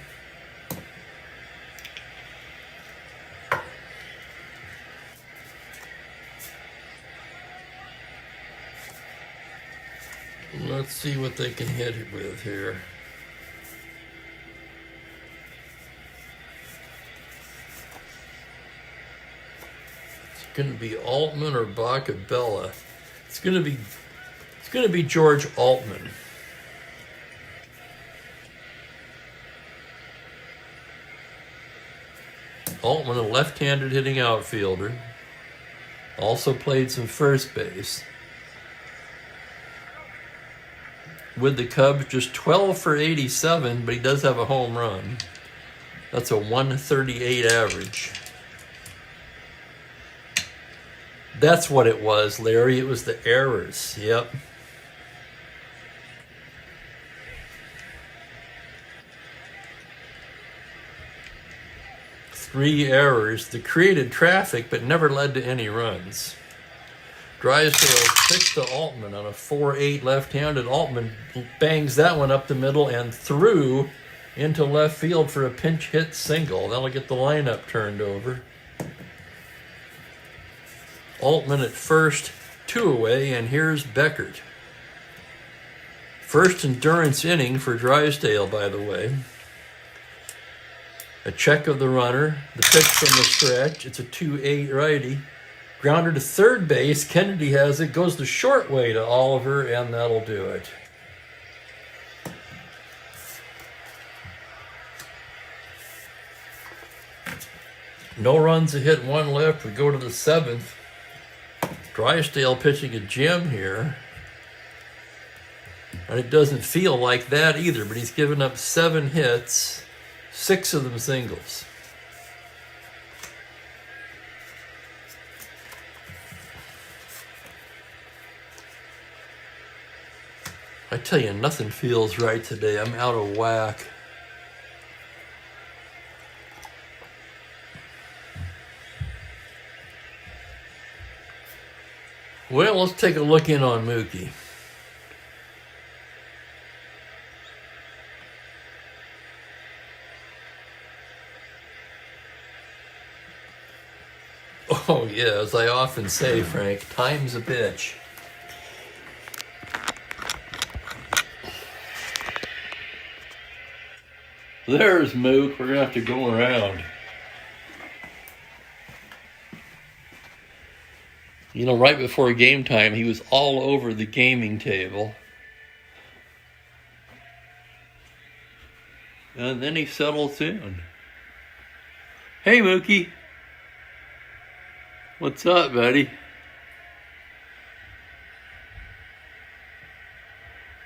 Let's see what they can hit it with here. It's going to be Altman or Bacabella. It's going to be George Altman. Altman, a left-handed hitting outfielder, also played some first base. With the Cubs, just 12 for 87, but he does have a home run. That's a 138 average. That's what it was, Larry. It was the errors. Yep. Three errors that created traffic but never led to any runs. Drysdale pitched to Altman on a 4-8 left-handed. Altman bangs that one up the middle and through into left field for a pinch hit single. That'll get the lineup turned over. Altman at first, 2 away, and here's Beckert. First endurance inning for Drysdale, by the way. A check of the runner, the pitch from the stretch. It's a 2-8 righty. Grounder to third base. Kennedy has it. Goes the short way to Oliver, and that'll do it. No runs, a hit, 1 left. We go to the 7th. Drysdale pitching a gem here. And it doesn't feel like that either, but he's given up 7 hits, 6 of them singles. I tell you, nothing feels right today. I'm out of whack. Well, let's take a look in on Mookie. Oh yeah, as I often say, Frank, time's a bitch. There's Mook. We're going to have to go around. You know, right before game time, he was all over the gaming table. And then he settles in. Hey, Mookie. What's up, buddy?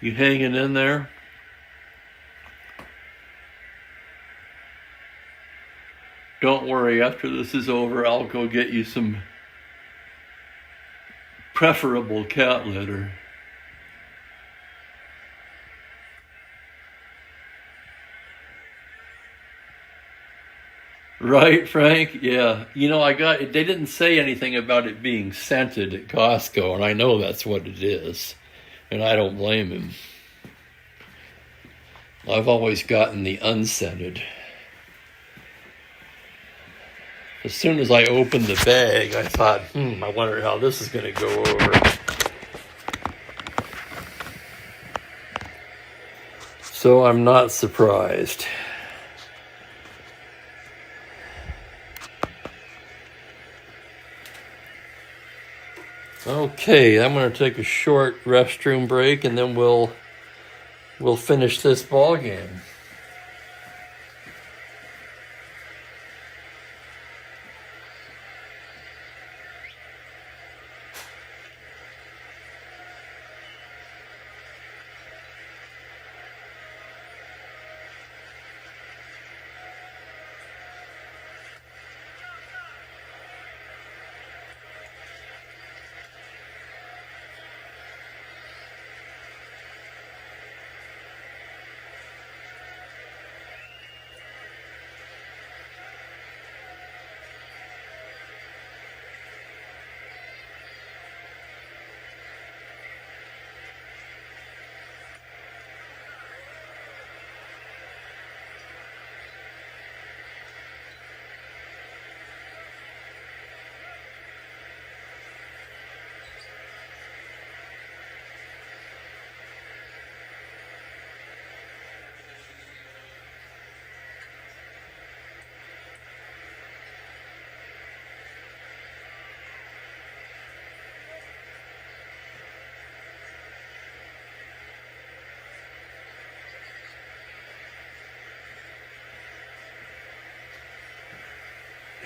You hanging in there? Don't worry, after this is over, I'll go get you some preferable cat litter. Right, Frank? Yeah. You know, they didn't say anything about it being scented at Costco, and I know that's what it is. And I don't blame him. I've always gotten the unscented. As soon as I opened the bag, I thought, I wonder how this is going to go over. So I'm not surprised. Okay, I'm going to take a short restroom break, and then we'll finish this ball game.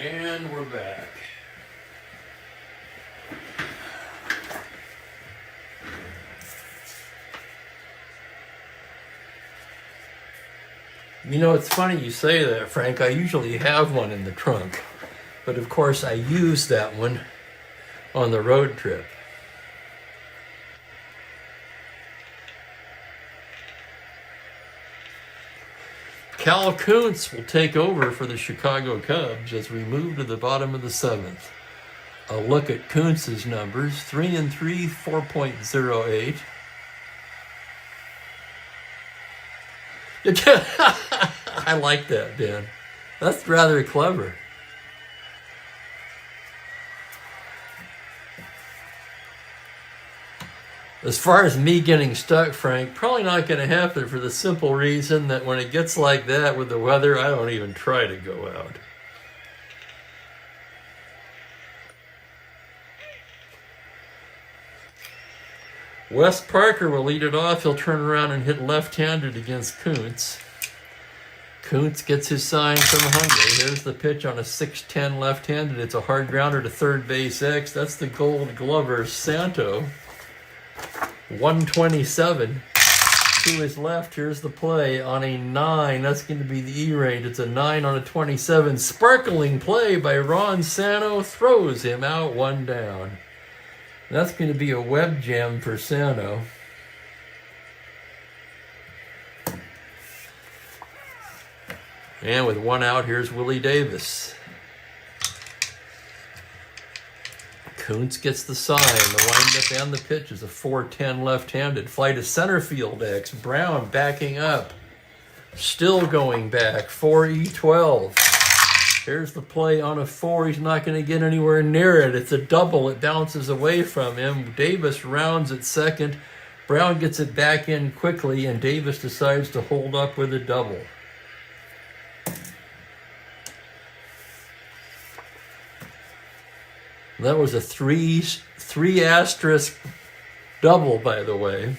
And we're back. You know, it's funny you say that, Frank. I usually have one in the trunk. But of course, I use that one on the road trip. Cal Kuntz will take over for the Chicago Cubs as we move to the bottom of the 7th. A look at Kuntz's numbers: 3-3, 4.08. I like that, Ben. That's rather clever. As far as me getting stuck, Frank, probably not going to happen for the simple reason that when it gets like that with the weather, I don't even try to go out. Wes Parker will lead it off. He'll turn around and hit left-handed against Kuntz. Kuntz gets his sign from Hungary. Here's the pitch on a 6-10 left-handed. It's a hard grounder to third base X. That's the Gold Glover Santo. 127 to his left. Here's the play on a 9. That's going to be the E-rate. It's a 9 on a 27. Sparkling play by Ron Santo. Throws him out, 1 down. That's going to be a web jam for Santo. And with 1 out, here's Willie Davis. Kuntz gets the sign. The windup and the pitch is a 4-10 left-handed. Fly to center field X. Brown backing up. Still going back. 4E12. Here's the play on a 4. He's not going to get anywhere near it. It's a double. It bounces away from him. Davis rounds at second. Brown gets it back in quickly, and Davis decides to hold up with a double. That was a three asterisk double, by the way.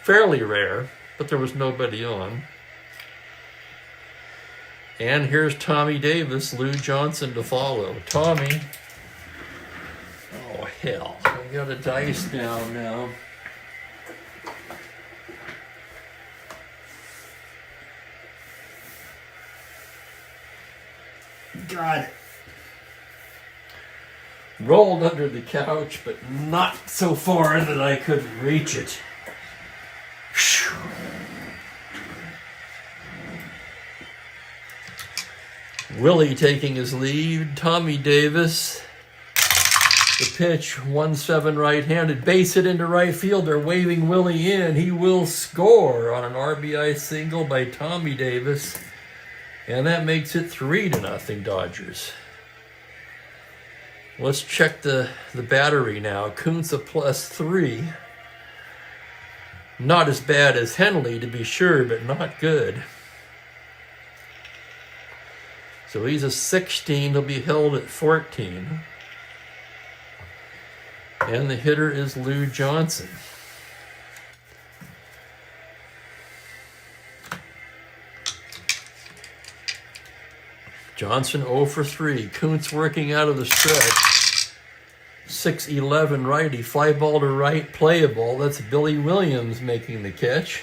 Fairly rare, but there was nobody on. And here's Tommy Davis, Lou Johnson to follow. Tommy. Oh, hell. I got a dice down now. Got it. Rolled under the couch, but not so far that I couldn't reach it. Whew. Willie taking his lead. Tommy Davis. The pitch, 1-7 right-handed. Base hit into right field. They're waving Willie in. He will score on an RBI single by Tommy Davis. And that makes it 3-0 Dodgers. Let's check the battery now. Kuntz a +3. Not as bad as Henley, to be sure, but not good. So he's a 16. He'll be held at 14. And the hitter is Lou Johnson. Johnson 0 for 3. Kuntz working out of the stretch. 6-11 righty. Fly ball to right, playable. That's Billy Williams making the catch.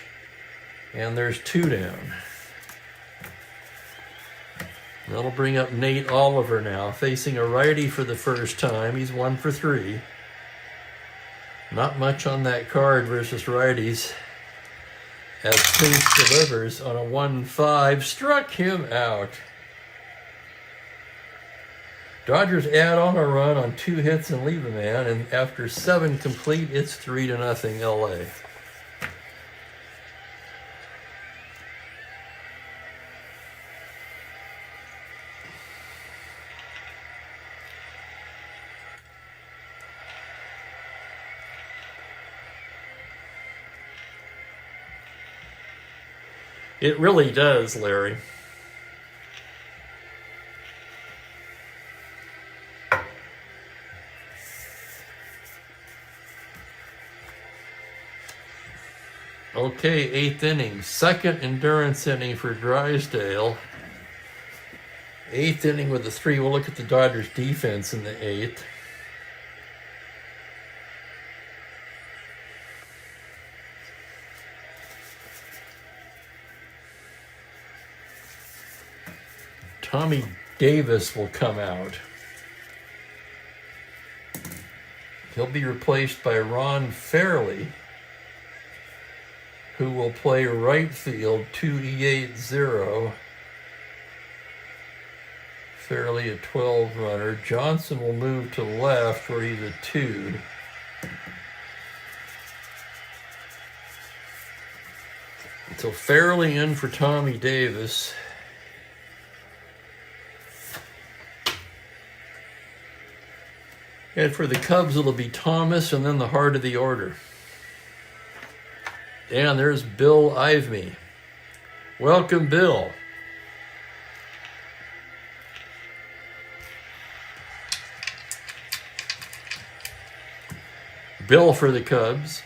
And there's 2 down. That'll bring up Nate Oliver now, facing a righty for the first time. He's 1 for 3. Not much on that card versus righties. As Kuntz delivers on a 1-5, struck him out. Dodgers add on a run on 2 hits and leave a man, and after 7 complete, it's 3-0 LA. It really does, Larry. Okay, 8th inning. Second endurance inning for Drysdale. Eighth inning with the 3. We'll look at the Dodgers defense in the 8th. Tommy Davis will come out. He'll be replaced by Ron Fairley, who will play right field, 2E80. Fairley a 12 runner. Johnson will move to left where he's a 2. So Fairley in for Tommy Davis. And for the Cubs, it'll be Thomas and then the heart of the order. And there's Bill Ivey. Welcome, Bill. Bill for the Cubs.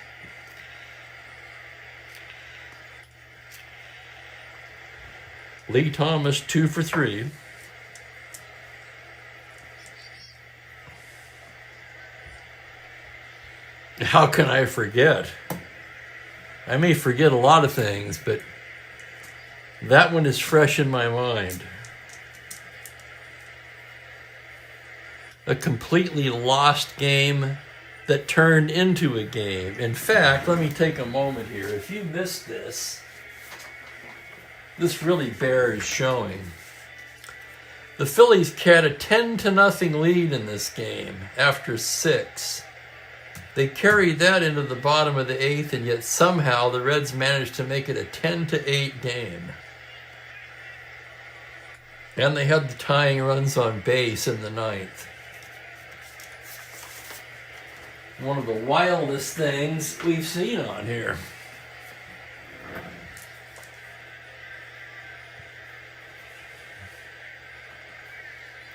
Lee Thomas, 2 for 3. How can I forget? I may forget a lot of things, but that one is fresh in my mind. A completely lost game that turned into a game. In fact, let me take a moment here. If you missed this, this really bears showing. The Phillies had a 10-0 lead in this game after 6. They carried that into the bottom of the 8th, and yet somehow the Reds managed to make it a 10-8 game. And they had the tying runs on base in the 9th. One of the wildest things we've seen on here.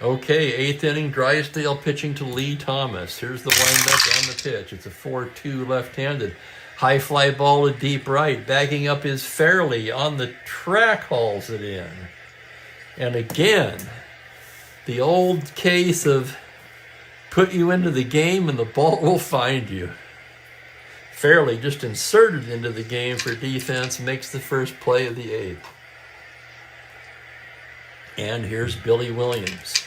Okay, 8th inning, Drysdale pitching to Lee Thomas. Here's the windup on the pitch. It's a 4-2 left-handed. High fly ball to deep right. Bagging up is Fairley on the track, hauls it in. And again, the old case of put you into the game and the ball will find you. Fairley just inserted into the game for defense, makes the first play of the 8th. And here's Billy Williams.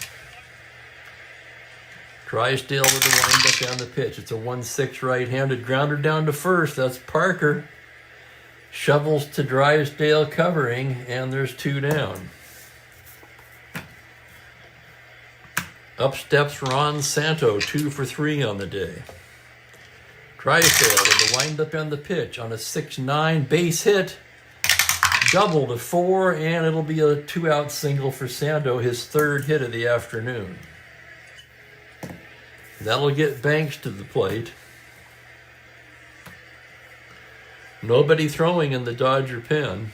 Drysdale with the windup down the pitch. It's a 1-6 right-handed grounder down to first. That's Parker. Shovels to Drysdale covering, and there's 2 down. Up steps Ron Santo, 2 for 3 on the day. Drysdale with the windup on the pitch on a 6-9 base hit. Double to 4, and it'll be a 2-out single for Santo, his 3rd hit of the afternoon. That'll get Banks to the plate. Nobody throwing in the Dodger pen.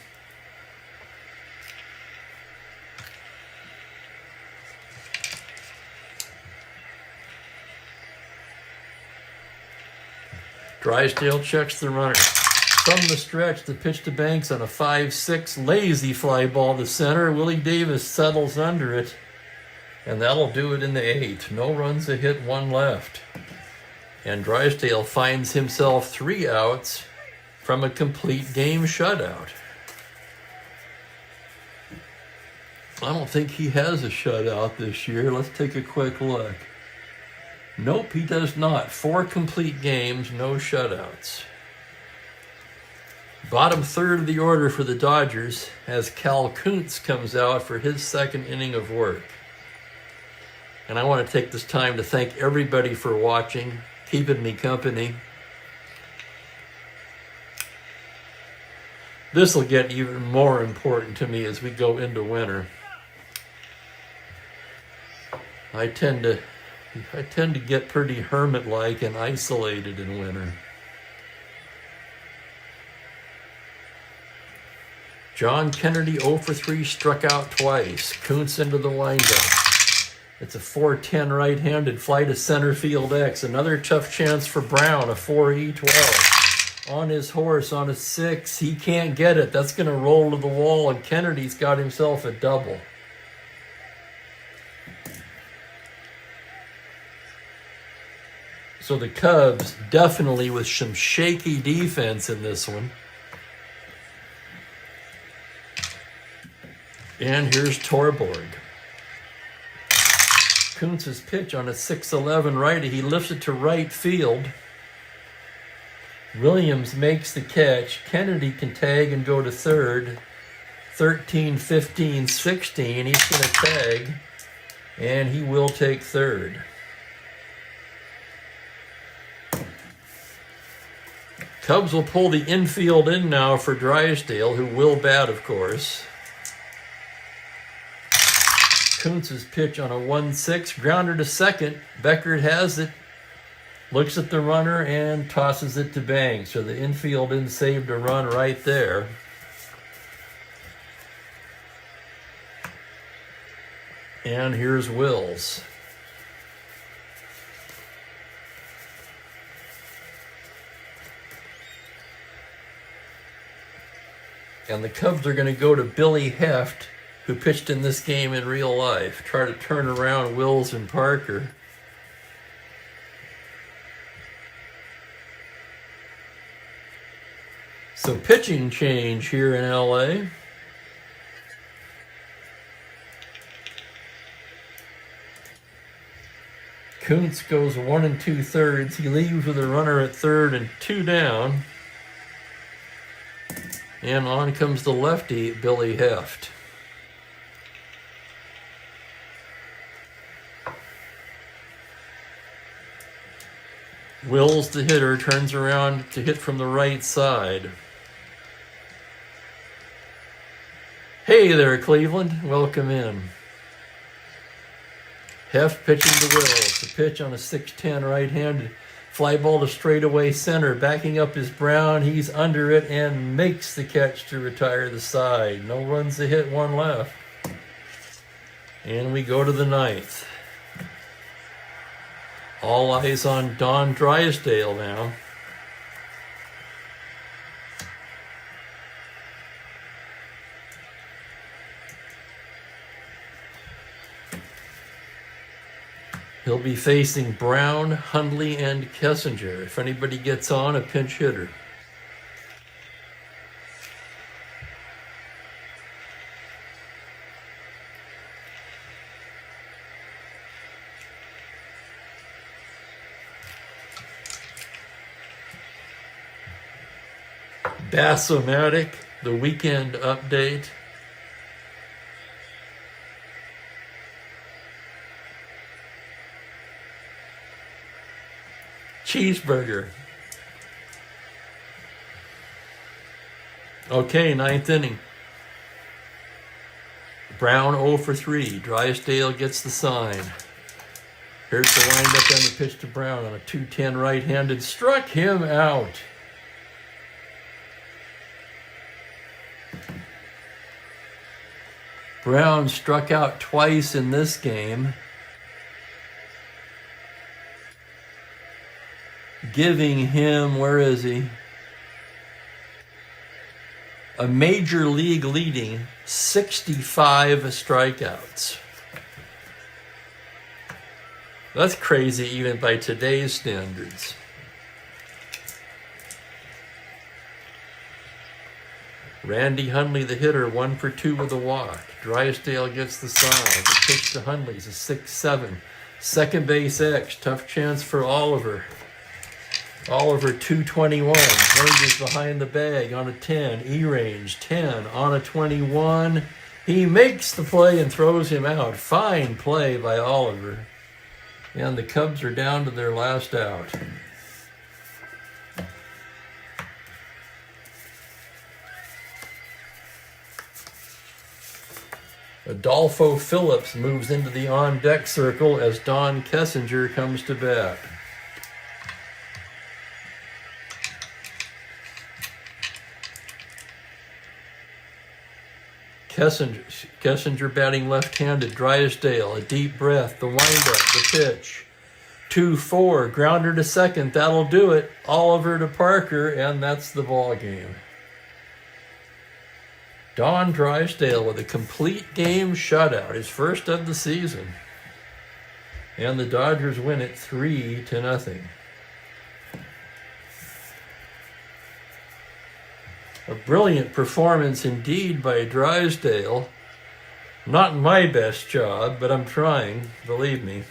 Drysdale checks the runner. From the stretch, the pitch to Banks on a 5-6 lazy fly ball to center. Willie Davis settles under it, and that'll do it in the 8th. No runs, a hit, 1 left. And Drysdale finds himself 3 outs from a complete game shutout. I don't think he has a shutout this year. Let's take a quick look. Nope, he does not. 4 complete games, no shutouts. Bottom 3rd of the order for the Dodgers as Cal Kuntz comes out for his 2nd inning of work. And I want to take this time to thank everybody for watching, keeping me company. This will get even more important to me as we go into winter. I tend to get pretty hermit-like and isolated in winter. John Kennedy 0 for 3, struck out twice. Kuntz into the windup. It's a 4-10 right-handed fly to center field X. Another tough chance for Brown, a 4E12. On his horse on a 6. He can't get it. That's going to roll to the wall, and Kennedy's got himself a double. So the Cubs definitely with some shaky defense in this one. And here's Torborg. Kuntz's pitch on a 6-11 righty. He lifts it to right field. Williams makes the catch. Kennedy can tag and go to third. 13, 15, 16. He's going to tag. And he will take third. Cubs will pull the infield in now for Drysdale, who will bat, of course. Kuntz's pitch on a 1-6. Grounder to second. Beckert has it. Looks at the runner and tosses it to Banks. So the infield in saved a run right there. And here's Wills. And the Cubs are going to go to Billy Heft, who pitched in this game in real life. Try to turn around Wills and Parker. So pitching change here in LA. Kuntz goes 1 2/3. He leaves with a runner at third and 2 down. And on comes the lefty, Billy Heft. Wills, the hitter, turns around to hit from the right side. Hey there, Cleveland. Welcome in. Heft pitching to Wills. The pitch on a 6-10 right-handed. Fly ball to straightaway center. Backing up is Brown. He's under it and makes the catch to retire the side. No runs to hit, 1 left. And we go to the 9th. All eyes on Don Drysdale now. He'll be facing Brown, Hundley, and Kessinger. If anybody gets on, a pinch hitter. Strat-O-Matic, the weekend update. Cheeseburger. Okay, 9th inning. Brown 0 for 3. Drysdale gets the sign. Here's the windup and the pitch to Brown on a 2-10 right-handed. Struck him out. Brown struck out twice in this game, giving him, where is he? A major league leading 65 strikeouts. That's crazy even by today's standards. Randy Hundley, the hitter, 1 for 2 with a walk. Drysdale gets the sign. The pitch to Hundley's a 6-7. Second base X. Tough chance for Oliver. Oliver 221. Ranges behind the bag on a 10. E-range 10 on a 21. He makes the play and throws him out. Fine play by Oliver. And the Cubs are down to their last out. Adolfo Phillips moves into the on-deck circle as Don Kessinger comes to bat. Kessinger batting left-handed. Drysdale, a deep breath, the windup, the pitch. 2-4, grounder to second, that'll do it. Oliver to Parker, and that's the ball game. Don Drysdale with a complete game shutout, his first of the season. And the Dodgers win it 3-0. A brilliant performance indeed by Drysdale. Not my best job, but I'm trying, believe me.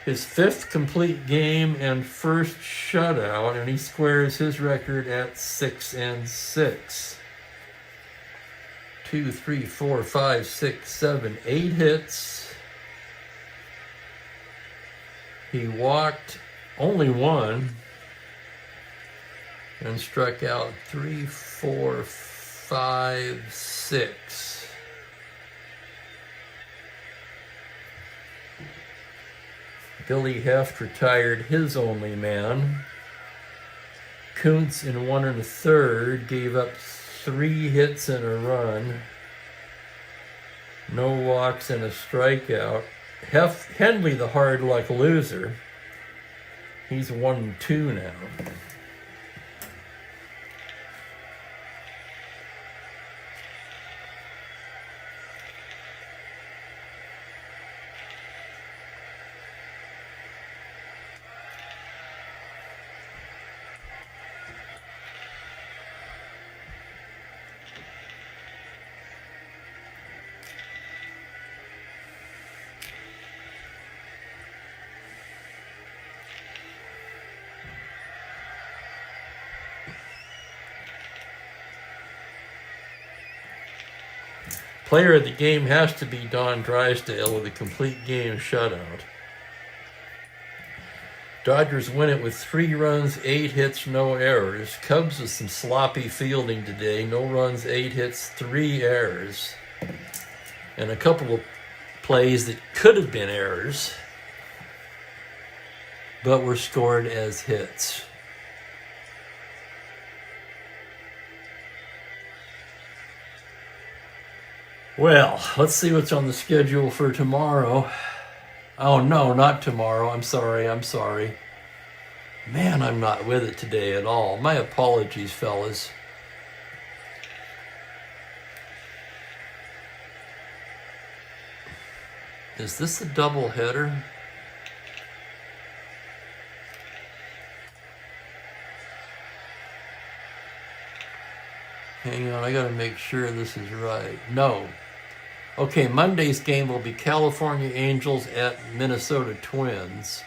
His 5th complete game and first shutout, and he squares his record at 6-6. 2, 3, 4, 5, 6, 7, 8 hits. He walked only 1 and struck out 3, 4, 5, 6. Billy Heft retired his only man. Kuntz in 1 1/3 gave up 3 hits and a run. No walks and a strikeout. Henley, the hard luck loser. He's 1-2 now. Player of the game has to be Don Drysdale with a complete game shutout. Dodgers win it with 3 runs, 8 hits, no errors. Cubs with some sloppy fielding today. No runs, 8 hits, 3 errors. And a couple of plays that could have been errors, but were scored as hits. Well, let's see what's on the schedule for tomorrow. Oh, no, not tomorrow. I'm sorry. Man, I'm not with it today at all. My apologies, fellas. Is this a double header? Hang on, I gotta make sure this is right. No. Okay, Monday's game will be California Angels at Minnesota Twins.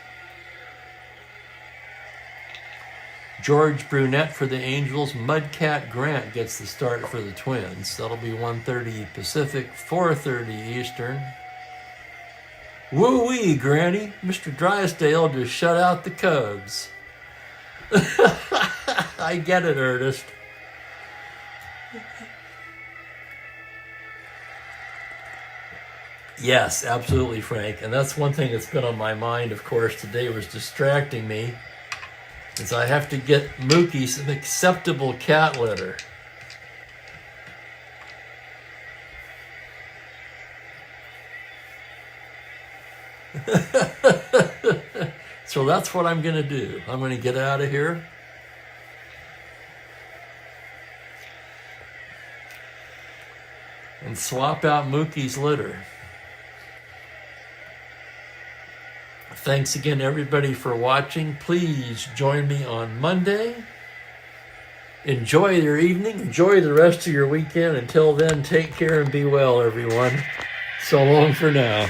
George Brunette for the Angels. Mudcat Grant gets the start for the Twins. That'll be 1:30 Pacific, 4:30 Eastern. Woo-wee, Granny. Mr. Drysdale just shut out the Cubs. I get it, Ernest. Yes, absolutely, Frank. And that's one thing that's been on my mind, of course, today was distracting me, is I have to get Mookie some acceptable cat litter. So that's what I'm going to do. I'm going to get out of here. And swap out Mookie's litter. Thanks again, everybody, for watching. Please join me on Monday. Enjoy your evening. Enjoy the rest of your weekend. Until then, take care and be well, everyone. So long for now.